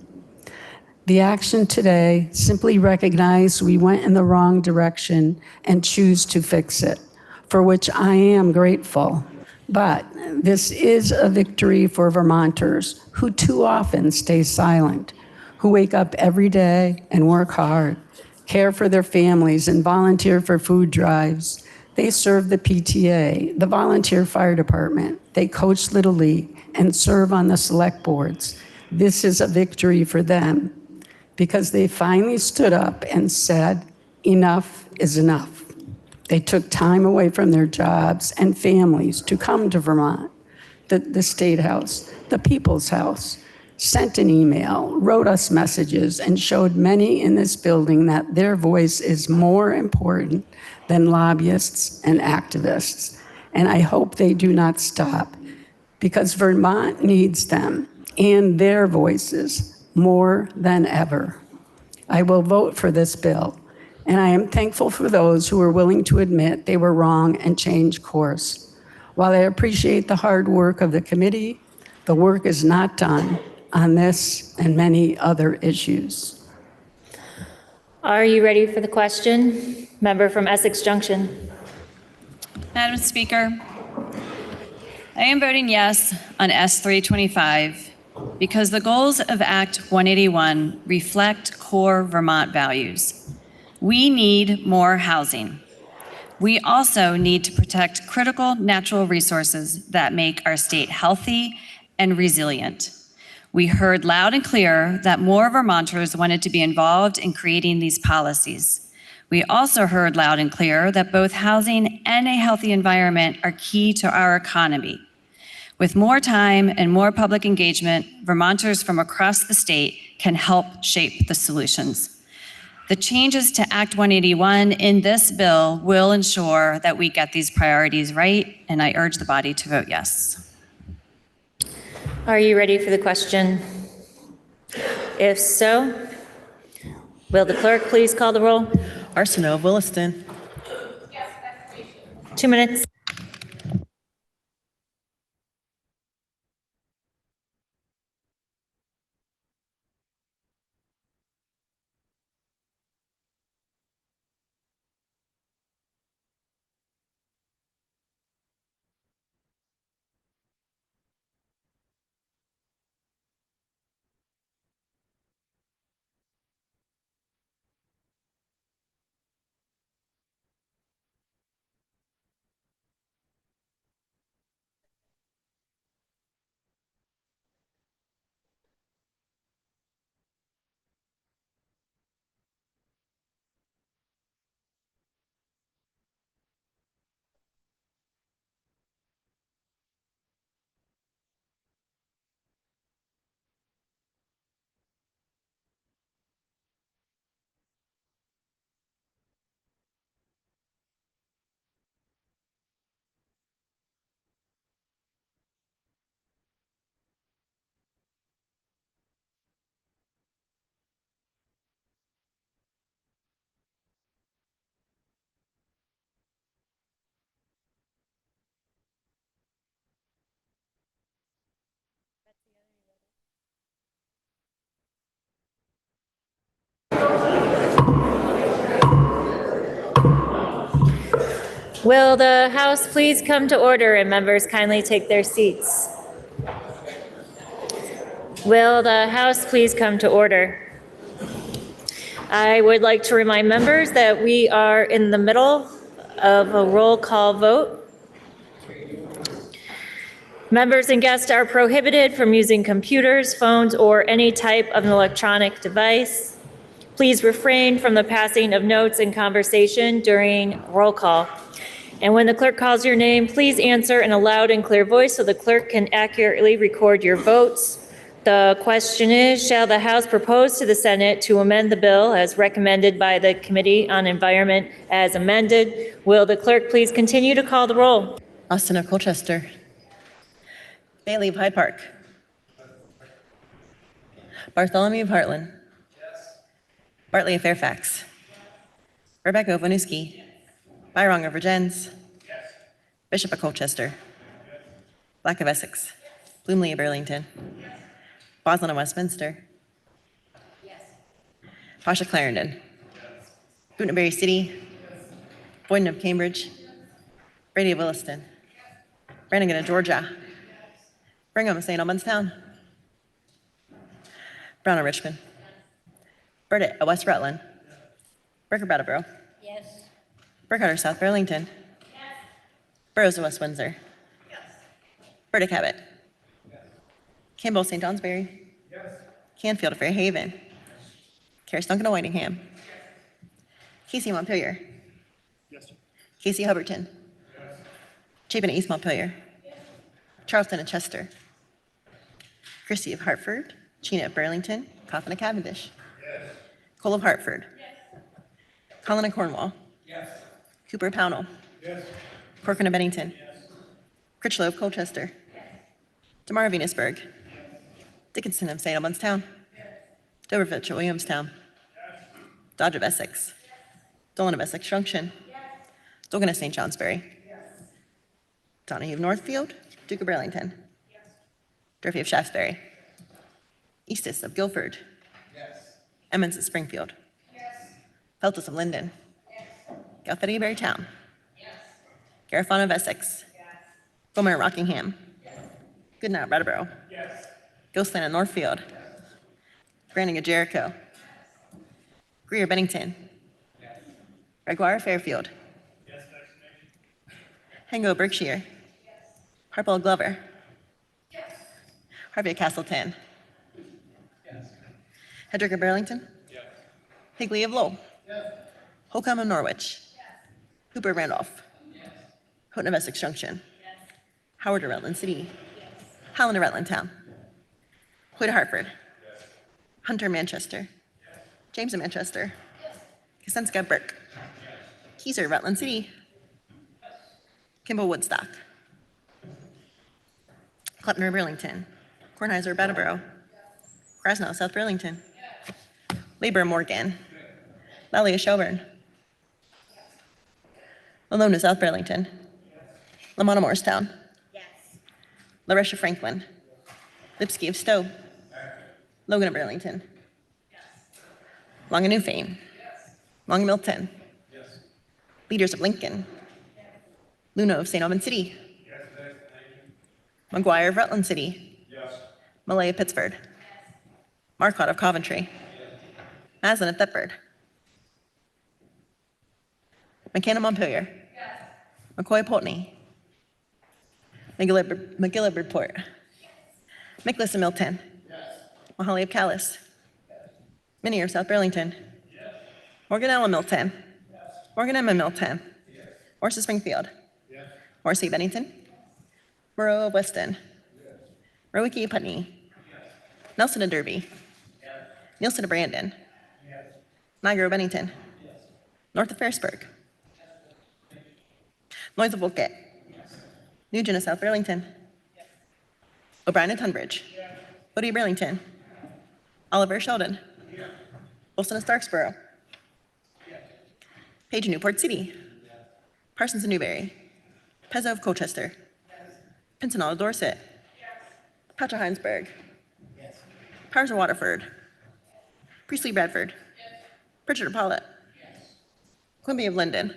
The action today simply recognized we went in the wrong direction and choose to fix it, for which I am grateful. But this is a victory for Vermonters who too often stay silent, who wake up every day and work hard, care for their families, and volunteer for food drives. They serve the PTA, the volunteer fire department. They coach Little League and serve on the select boards. This is a victory for them because they finally stood up and said, enough is enough. They took time away from their jobs and families to come to Vermont, the State House, the People's House, sent an email, wrote us messages, and showed many in this building that their voice is more important than lobbyists and activists. And I hope they do not stop, because Vermont needs them and their voices more than ever. I will vote for this bill, and I am thankful for those who are willing to admit they were wrong and change course. While I appreciate the hard work of the committee, the work is not done on this and many other issues. Are you ready for the question? Member from Essex Junction. Madam Speaker, I am voting yes on S325 because the goals of Act 181 reflect core Vermont values. We need more housing. We also need to protect critical natural resources that make our state healthy and resilient. We heard loud and clear that more Vermonters wanted to be involved in creating these policies. We also heard loud and clear that both housing and a healthy environment are key to our economy. With more time and more public engagement, Vermonters from across the state can help shape the solutions. The changes to Act 181 in this bill will ensure that we get these priorities right, and I urge the body to vote yes. Are you ready for the question? If so, will the clerk please call the roll? Arsenault, Williston. 2 minutes. Will the House please come to order and members kindly take their seats? Will the House please come to order? I would like to remind members that we are in the middle of a roll call vote. Members and guests are prohibited from using computers, phones, or any type of an electronic device. Please refrain from the passing of notes and conversation during roll call. And when the clerk calls your name, please answer in a loud and clear voice so the clerk can accurately record your votes. The question is, shall the House propose to the Senate to amend the bill as recommended by the Committee on Environment as amended? Will the clerk please continue to call the roll? Austin of Colchester. Bailey of Hyde Park. Bartholomew of Heartland. Bartley of Fairfax. Rebecca of Winooski. Byrong of Virgins. Bishop of Colchester. Black of Essex. Bloomley of Burlington. Boslin of Westminster. Pasha Clarendon. Gutenberry City. Boyden of Cambridge. Brady of Williston. Brannigan of Georgia. Brigham of St. Albans Town. Brown of Richmond. Burdett of West Rutland. Burker Brattleboro. Yes. Burkhardt of South Burlington. Burrows of West Windsor. Burdick Habit. Campbell of St. Johnsbury. Canfield of Fairhaven. Carris Duncan of Whitingham. Casey of Montpelier. Casey Hubbardton. Chapin of East Montpelier. Charleston of Chester. Christie of Hartford. Chena of Burlington. Coffin of Cavendish. Cole of Hartford. Collin of Cornwall. Cooper of Pownell. Corcoran of Bennington. Critchlow of Colchester. DeMar of Venusburg. Dickinson of St. Albans Town. Doverfitch of Williamstown. Dodge of Essex. Dolan of Essex Junction. Dolgan of St. Johnsbury. Donahue of Northfield. Duke of Burlington. Durfee of Shaftesbury. Eastis of Guilford. Emmons of Springfield. Feltus of Linden. Galfetti of Berrytown. Garifon of Essex. Bowman of Rockingham. Goodnight of Brattleboro. Ghostland of Northfield. Branning of Jericho. Greer of Bennington. Gregoire of Fairfield. Hengo of Berkshire. Harpel of Glover. Harvey of Castleton. Hedrick of Burlington. Higley of Lowell. Holcomb of Norwich. Hooper of Randolph. Houghton of Essex Junction. Howard of Rutland City. Howland of Rutland Town. Hoyt of Hartford. Hunter of Manchester. James of Manchester. Kasenska of Burke. Keyser of Rutland City. Kimball Woodstock. Kleppner of Burlington. Kornheiser of Brattleboro. Krasnow of South Burlington. Labor of Morgan. Lally of Shelburne. Malone of South Burlington. Lamont of Morristown. LaReche of Franklin. Lipsky of Stowe. Logan of Burlington. Long of Newfane. Long of Milton. Leaders of Lincoln. Luna of St. Albans City. McGuire of Rutland City. Millay of Pittsford. Marcotte of Coventry. Maslin of Thetford. McCann of Montpelier. McCoy of Pulteney. McGill of Bridport. Mickless of Milton. Mahali of Callis. Minier of South Burlington. Morganell of Milton. Morgan M. of Milton. Morse of Springfield. Morrissey of Bennington. Moreau of Weston. Rowicki of Putney. Nelson of Derby. Nielsen of Brandon. Niagara of Bennington. North of Ferrisburg. Noyes of Wolcott. Nugent of South Burlington. O'Brien of Tunbridge. Bodie of Burlington. Oliver of Sheldon. Wilson of Starksboro. Page of Newport City. Parsons of Newberry. Pezzo of Colchester. Pincenot of Dorset. Patch of Heinsberg. Powers of Waterford. Priestley Bradford. Pritchard of Pollitt. Quimby of Linden.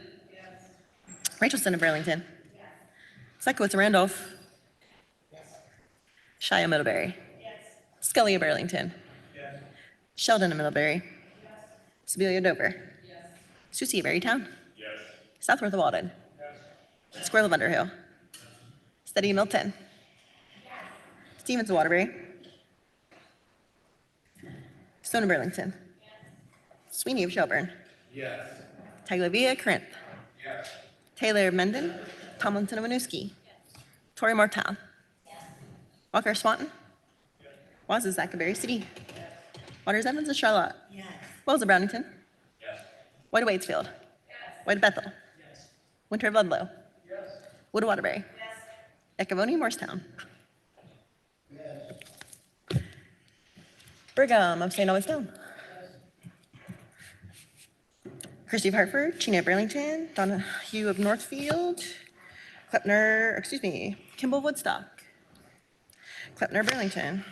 Rachelson of Burlington. Sekowitz of Randolph. Shia Middlebury. Scully of Burlington. Sheldon of Middlebury. Sibilia Dover. Susie of Berrytown. Southworth of Walden. Squirrel of Underhill. Steady of Milton. Stevens of Waterbury. Stone of Burlington. Sweeney of Shelburne. Taglavia Corinth. Taylor of Mendon. Tomlinson of Winooski. Tori Mortown. Walker of Swanton. Waz of Zachaberry City. Waters Evans of Charlotte. Wells of Brownington. White of Waitsfield. White of Bethel. Winter of Ludlow. Wood of Waterbury. Ecavoni Morristown. Brigham of St. Albans Town. Christie of Hartford, Cheney of Burlington, Donahue of Northfield, Kimball of Woodstock, Klepner of Burlington,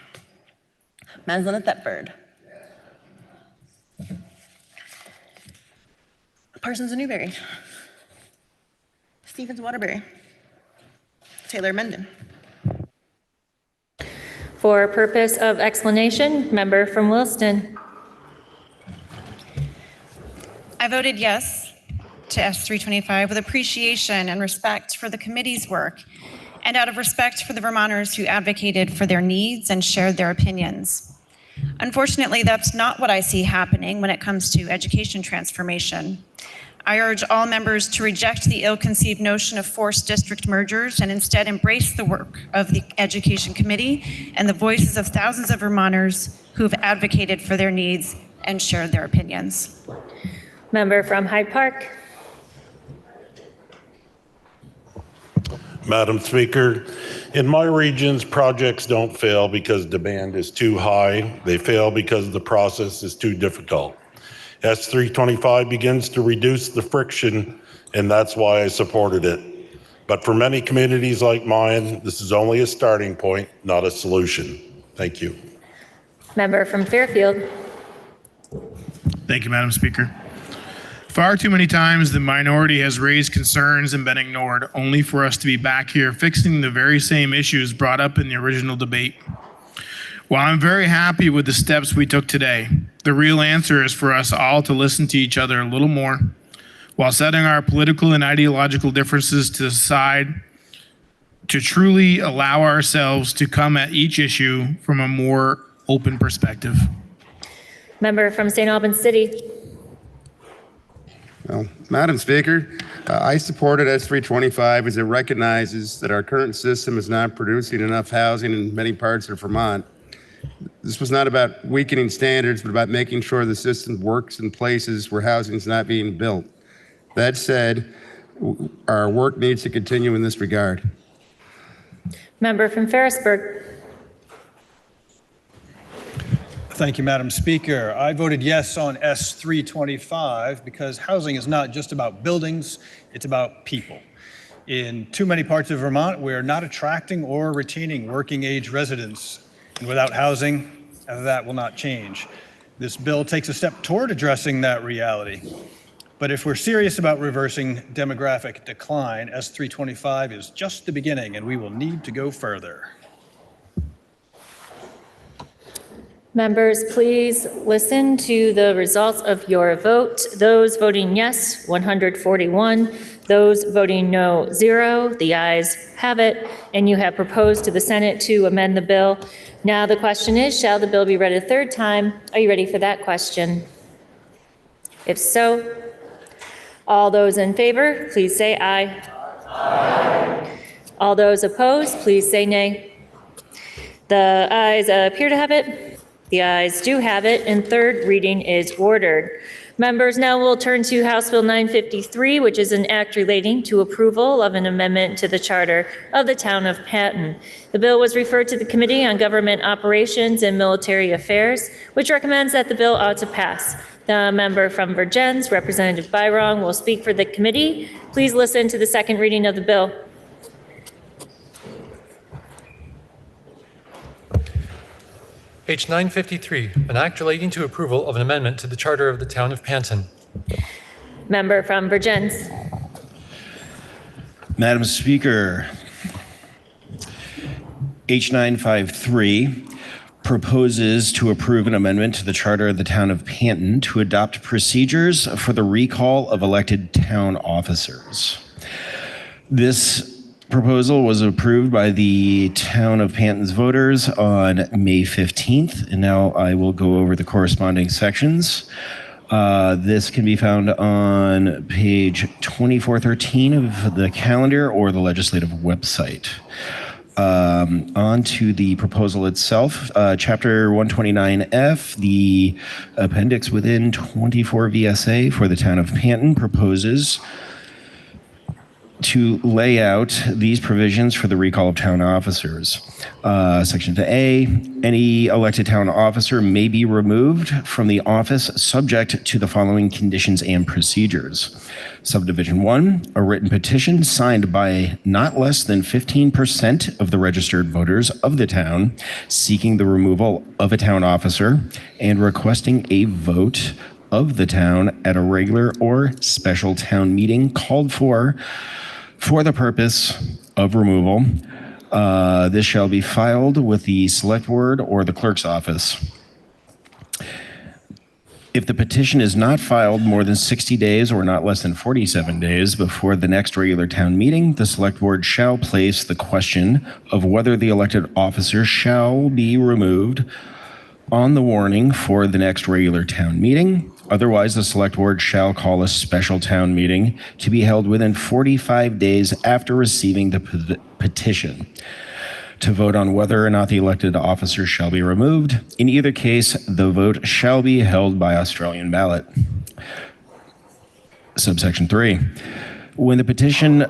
Maslin of Thetford, Parsons of Newberry, Stephens of Waterbury, Taylor of Mendon. For purpose of explanation, member from Williston. I voted yes to S325 with appreciation and respect for the committee's work and out of respect for the Vermonters who advocated for their needs and shared their opinions. Unfortunately, that's not what I see happening when it comes to education transformation. I urge all members to reject the ill-conceived notion of forced district mergers and instead embrace the work of the Education Committee and the voices of thousands of Vermonters who have advocated for their needs and shared their opinions. Member from Hyde Park. Madam Speaker, in my regions, projects don't fail because demand is too high. They fail because the process is too difficult. S325 begins to reduce the friction, and that's why I supported it. But for many communities like mine, this is only a starting point, not a solution. Thank you. Member from Fairfield. Thank you, Madam Speaker. Far too many times the minority has raised concerns and been ignored, only for us to be back here fixing the very same issues brought up in the original debate. While I'm very happy with the steps we took today, the real answer is for us all to listen to each other a little more, while setting our political and ideological differences to the side, to truly allow ourselves to come at each issue from a more open perspective. Member from St. Albans City. Well, Madam Speaker, I supported S325 as it recognizes that our current system is not producing enough housing in many parts of Vermont. This was not about weakening standards, but about making sure the system works in places where housing is not being built. That said, our work needs to continue in this regard. Member from Ferrisburg. Thank you, Madam Speaker. I voted yes on S325 because housing is not just about buildings, it's about people. In too many parts of Vermont, we're not attracting or retaining working age residents. And without housing, that will not change. This bill takes a step toward addressing that reality. But if we're serious about reversing demographic decline, S325 is just the beginning, and we will need to go further. Members, please listen to the results of your vote. Those voting yes, 141. Those voting no, 0. The ayes have it, and you have proposed to the Senate to amend the bill. Now the question is, shall the bill be read a third time? Are you ready for that question? If so, all those in favor, please say aye. Aye. All those opposed, please say nay. The ayes appear to have it. The ayes do have it, and third reading is ordered. Members, now we'll turn to House Bill 953, which is an act relating to approval of an amendment to the charter of the town of Panton. The bill was referred to the Committee on Government Operations and Military Affairs, which recommends that the bill ought to pass. The member from Vergennes, Representative Byron, will speak for the committee. Please listen to the second reading of the bill. Page 953, an act relating to approval of an amendment to the charter of the town of Panton. Member from Vergennes. Madam Speaker, H953 proposes to approve an amendment to the Charter of the Town of Panton to adopt procedures for the recall of elected town officers. This proposal was approved by the Town of Panton's voters on May 15th, and now I will go over the corresponding sections. This can be found on page 2413 of the calendar or the legislative website. On to the proposal itself, Chapter 129F, the appendix within 24 VSA for the Town of Panton proposes to lay out these provisions for the recall of town officers. Section A, any elected town officer may be removed from the office subject to the following conditions and procedures. Subdivision 1, a written petition signed by not less than 15% of the registered voters of the town seeking the removal of a town officer and requesting a vote of the town at a regular or special town meeting called for the purpose of removal. This shall be filed with the select board or the clerk's office. If the petition is not filed more than 60 days or not less than 47 days before the next regular town meeting, the select board shall place the question of whether the elected officer shall be removed on the warning for the next regular town meeting. Otherwise, the select board shall call a special town meeting to be held within 45 days after receiving the petition to vote on whether or not the elected officer shall be removed. In either case, the vote shall be held by Australian ballot. Subsection 3, when the petition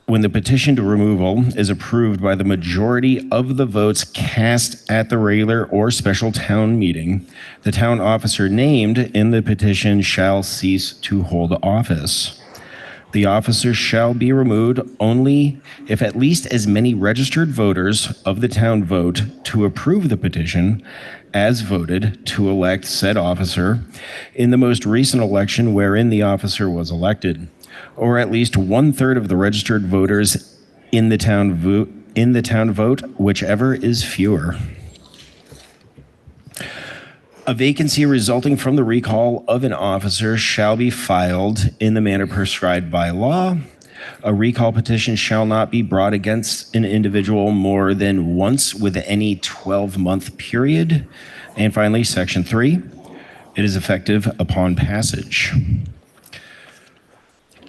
to removal is approved by the majority of the votes cast at the regular or special town meeting, the town officer named in the petition shall cease to hold office. The officer shall be removed only if at least as many registered voters of the town vote to approve the petition as voted to elect said officer in the most recent election wherein the officer was elected, or at least 1/3 of the registered voters in the town vote, whichever is fewer. A vacancy resulting from the recall of an officer shall be filed in the manner prescribed by law. A recall petition shall not be brought against an individual more than once within any 12-month period. And finally, Section 3, it is effective upon passage.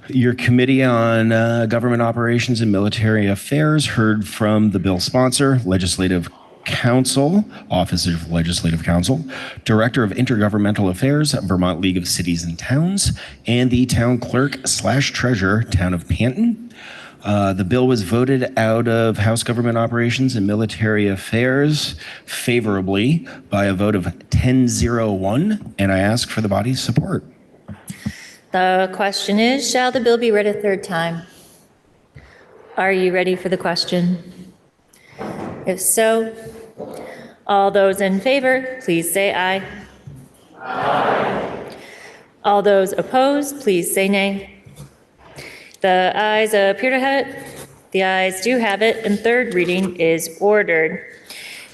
Your Committee on Government Operations and Military Affairs heard from the bill sponsor, Legislative Counsel, Office of Legislative Counsel, Director of Intergovernmental Affairs, Vermont League of Cities and Towns, and the Town Clerk/Treasurer, Town of Panton. The bill was voted out of House Government Operations and Military Affairs favorably by a vote of 10-0-1, and I ask for the body's support. The question is, shall the bill be read a third time? Are you ready for the question? If so, all those in favor, please say aye. Aye. All those opposed, please say nay. The ayes appear to have it. The ayes do have it, and third reading is ordered.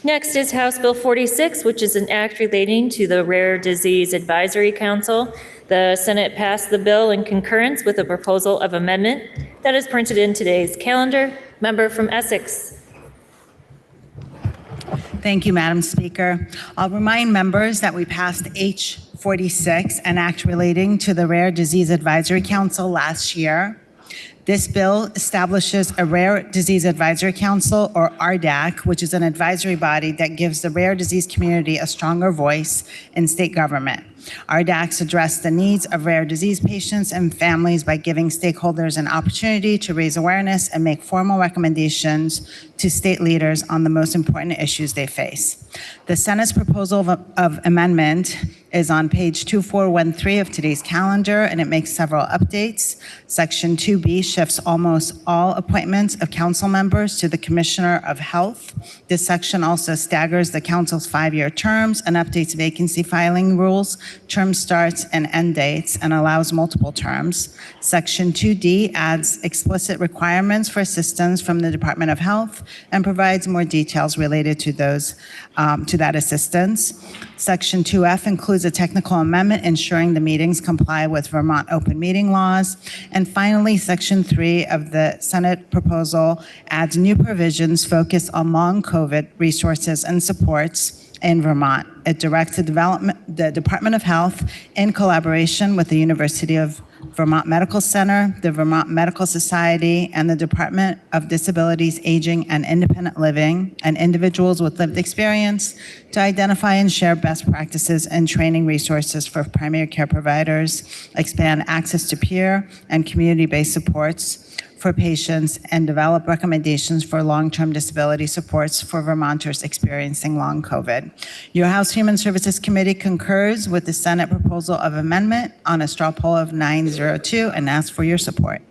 Next is House Bill 46, which is an act relating to the Rare Disease Advisory Council. The Senate passed the bill in concurrence with a proposal of amendment that is printed in today's calendar. Member from Essex. Thank you, Madam Speaker. I'll remind members that we passed H46, an act relating to the Rare Disease Advisory Council last year. This bill establishes a Rare Disease Advisory Council, or RDAC, which is an advisory body that gives the rare disease community a stronger voice in state government. RDACs address the needs of rare disease patients and families by giving stakeholders an opportunity to raise awareness and make formal recommendations to state leaders on the most important issues they face. The Senate's proposal of amendment is on page 2413 of today's calendar, and it makes several updates. Section 2B shifts almost all appointments of council members to the Commissioner of Health. This section also staggers the council's 5-year terms and updates vacancy filing rules term starts and end dates and allows multiple terms. Section 2D adds explicit requirements for assistance from the Department of Health and provides more details related to those, to that assistance. Section 2F includes a technical amendment ensuring the meetings comply with Vermont open meeting laws. And finally, Section 3 of the Senate proposal adds new provisions focused on long COVID resources and supports in Vermont. It directs the Department of Health in collaboration with the University of Vermont Medical Center, the Vermont Medical Society, and the Department of Disabilities, Aging, and Independent Living, and individuals with lived experience to identify and share best practices and training resources for primary care providers, expand access to peer and community-based supports for patients, and develop recommendations for long-term disability supports for Vermonters experiencing long COVID. Your House Human Services Committee concurs with the Senate proposal of amendment on a straw poll of 902 and asks for your support.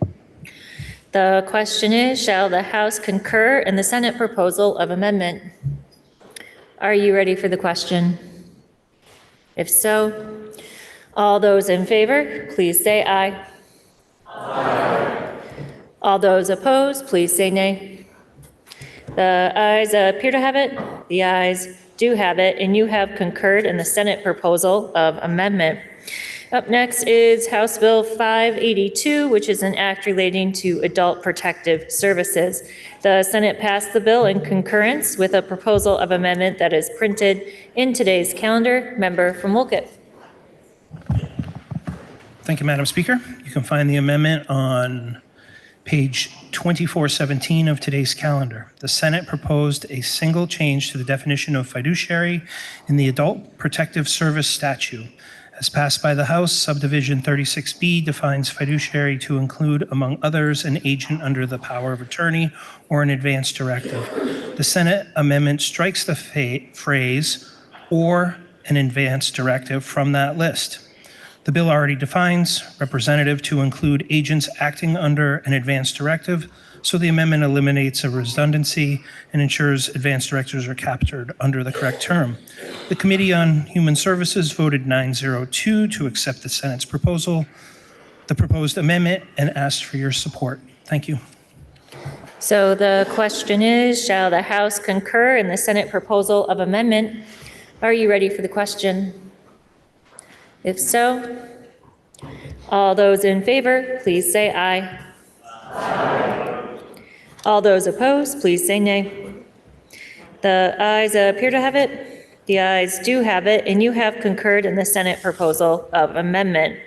The question is, shall the House concur in the Senate proposal of amendment? Are you ready for the question? If so, all those in favor, please say aye. Aye. All those opposed, please say nay. The ayes appear to have it. The ayes do have it, and you have concurred in the Senate proposal of amendment. Up next is House Bill 582, which is an act relating to adult protective services. The Senate passed the bill in concurrence with a proposal of amendment that is printed in today's calendar. Member from Wolcott. Thank you, Madam Speaker. You can find the amendment on page 2417 of today's calendar. The Senate proposed a single change to the definition of fiduciary in the Adult Protective Service statute. As passed by the House, subdivision 36B defines fiduciary to include, among others, an agent under the power of attorney or an advance directive. The Senate amendment strikes the phrase "or an advance directive" from that list. The bill already defines representative to include agents acting under an advance directive, so the amendment eliminates a redundancy and ensures advance directives are captured under the correct term. The Committee on Human Services voted 902 to accept the Senate's proposal, the proposed amendment, and asked for your support. Thank you. So the question is, shall the House concur in the Senate proposal of amendment? Are you ready for the question? If so, all those in favor, please say aye. Aye. All those opposed, please say nay. The ayes appear to have it. The ayes do have it, and you have concurred in the Senate proposal of amendment.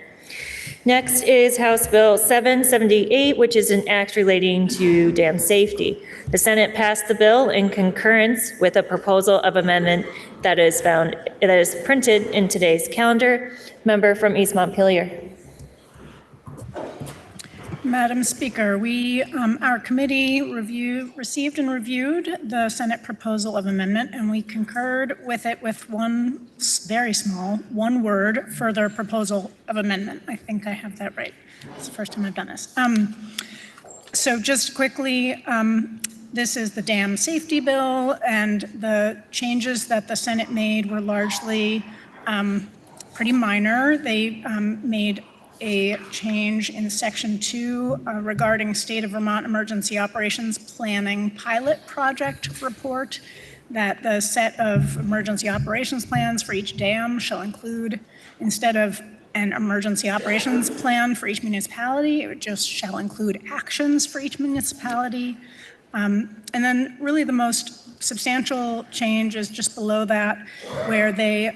Next is House Bill 778, which is an act relating to dam safety. The Senate passed the bill in concurrence with a proposal of amendment that is printed in today's calendar. Member from East Montpelier. Madam Speaker, our committee received and reviewed the Senate proposal of amendment, and we concurred with it with one very small, one word, further proposal of amendment. I think I have that right. It's the first time I've done this. So just quickly, this is the dam safety bill, and the changes that the Senate made were largely pretty minor. They made a change in Section 2 regarding State of Vermont Emergency Operations Planning Pilot Project report, that the set of emergency operations plans for each dam shall include, instead of an emergency operations plan for each municipality, it just shall include actions for each municipality. And then really the most substantial change is just below that, where they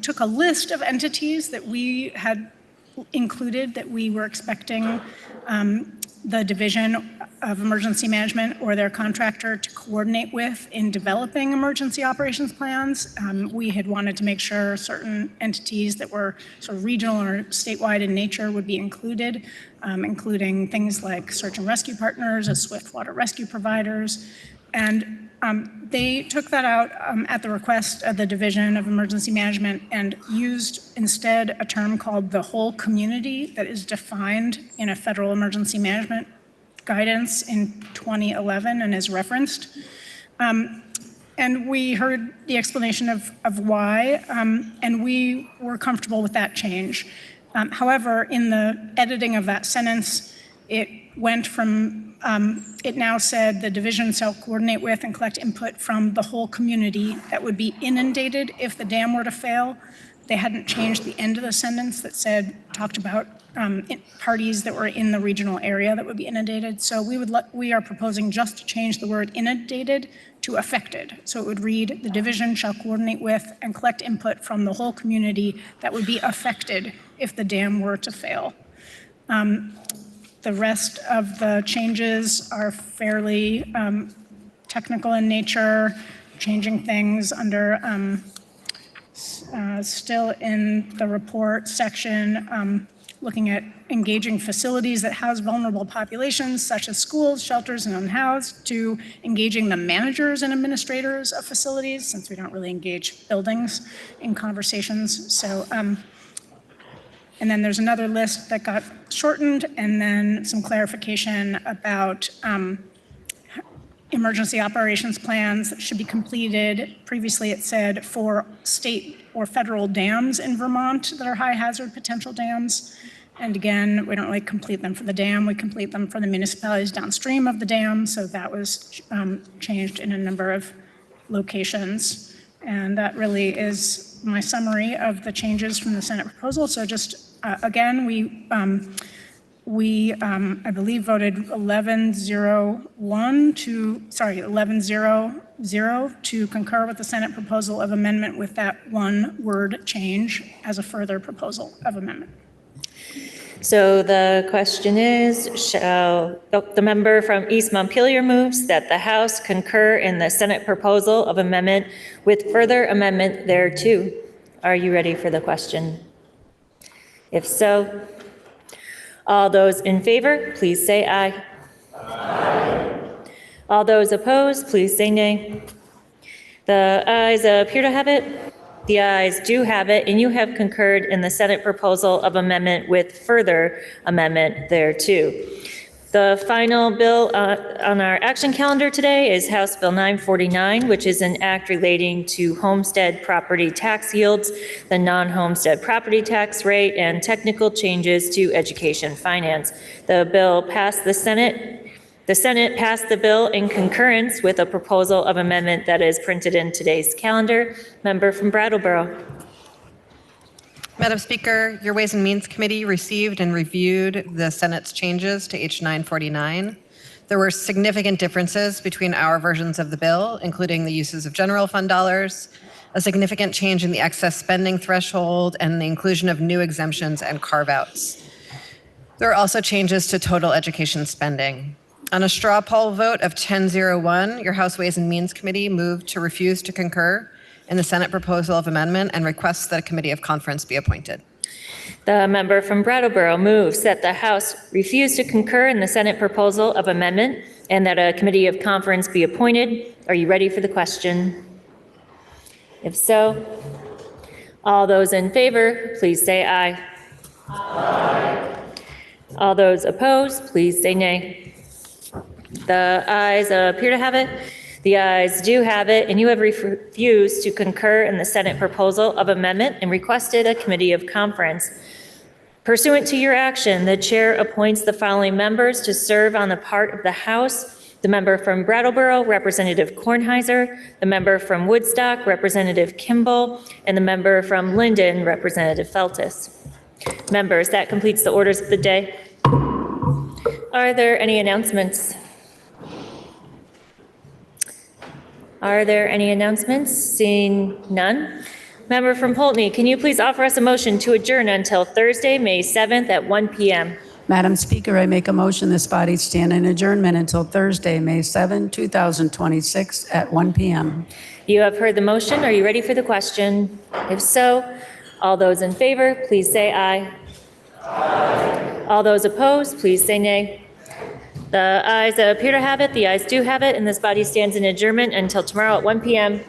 took a list of entities that we had included that we were expecting the Division of Emergency Management or their contractor to coordinate with in developing emergency operations plans. We had wanted to make sure certain entities that were sort of regional or statewide in nature would be included, including things like search and rescue partners as swift water rescue providers. And they took that out at the request of the Division of Emergency Management and used instead a term called the whole community that is defined in a federal emergency management guidance in 2011 and is referenced. And And we heard the explanation of why, and we were comfortable with that change. However, in the editing of that sentence, it went from, it now said the division shall coordinate with and collect input from the whole community that would be inundated if the dam were to fail. They hadn't changed the end of the sentence that talked about parties that were in the regional area that would be inundated. So we are proposing just to change the word inundated to affected. So it would read, the division shall coordinate with and collect input from the whole community that would be affected if the dam were to fail. The rest of the changes are fairly technical in nature, changing things under, still in the report section, looking at engaging facilities that house vulnerable populations, such as schools, shelters, and unhoused, to engaging the managers and administrators of facilities, since we don't really engage buildings in conversations. So, and then there's another list that got shortened, and then some clarification about emergency operations plans that should be completed. Previously, it said for state or federal dams in Vermont that are high hazard potential dams. And again, we don't really complete them for the dam, we complete them for the municipalities downstream of the dam. So that was changed in a number of locations. And that really is my summary of the changes from the Senate proposal. So just again, we I believe voted 11-0 to concur with the Senate proposal of amendment with that one word change as a further proposal of amendment. So the question is, the member from East Montpelier moves that the House concur in the Senate proposal of amendment with further amendment thereto. Are you ready for the question? If so, all those in favor, please say aye. Aye. All those opposed, please say nay. The ayes appear to have it. The ayes do have it, and you have concurred in the Senate proposal of amendment with further amendment thereto. The final bill on our action calendar today is House Bill 949, which is an act relating to homestead property tax yields, the non-homestead property tax rate, and technical changes to education finance. The bill passed the Senate. The Senate passed the bill in concurrence with a proposal of amendment that is printed in today's calendar. Member from Brattleboro. Madam Speaker, your Ways and Means Committee received and reviewed the Senate's changes to H 949. There were significant differences between our versions of the bill, including the uses of general fund dollars, a significant change in the excess spending threshold, and the inclusion of new exemptions and carve-outs. There are also changes to total education spending. On a straw poll vote of 10-0-1, your House Ways and Means Committee moved to refuse to concur in the Senate proposal of amendment and requests that a committee of conference be appointed. The member from Brattleboro moves that the House refuse to concur in the Senate proposal of amendment and that a committee of conference be appointed. Are you ready for the question? If so, all those in favor, please say aye. Aye. All those opposed, please say nay. The ayes appear to have it. The ayes do have it, and you have refused to concur in the Senate proposal of amendment and requested a committee of conference. Pursuant to your action, the chair appoints the following members to serve on the part of the House: the member from Brattleboro, Representative Kornheiser; the member from Woodstock, Representative Kimball; and the member from Linden, Representative Feltus. Members, that completes the orders of the day. Are there any announcements? Are there any announcements? Seeing none. Member from Poultney, can you please offer us a motion to adjourn until Thursday, May 7th at 1 p.m.? Madam Speaker, I make a motion this body stand in adjournment until Thursday, May 7, 2026 at 1 p.m. You have heard the motion. Are you ready for the question? If so, all those in favor, please say aye. Aye. All those opposed, please say nay. The ayes appear to have it. The ayes do have it, and this body stands in adjournment until tomorrow at 1 p.m.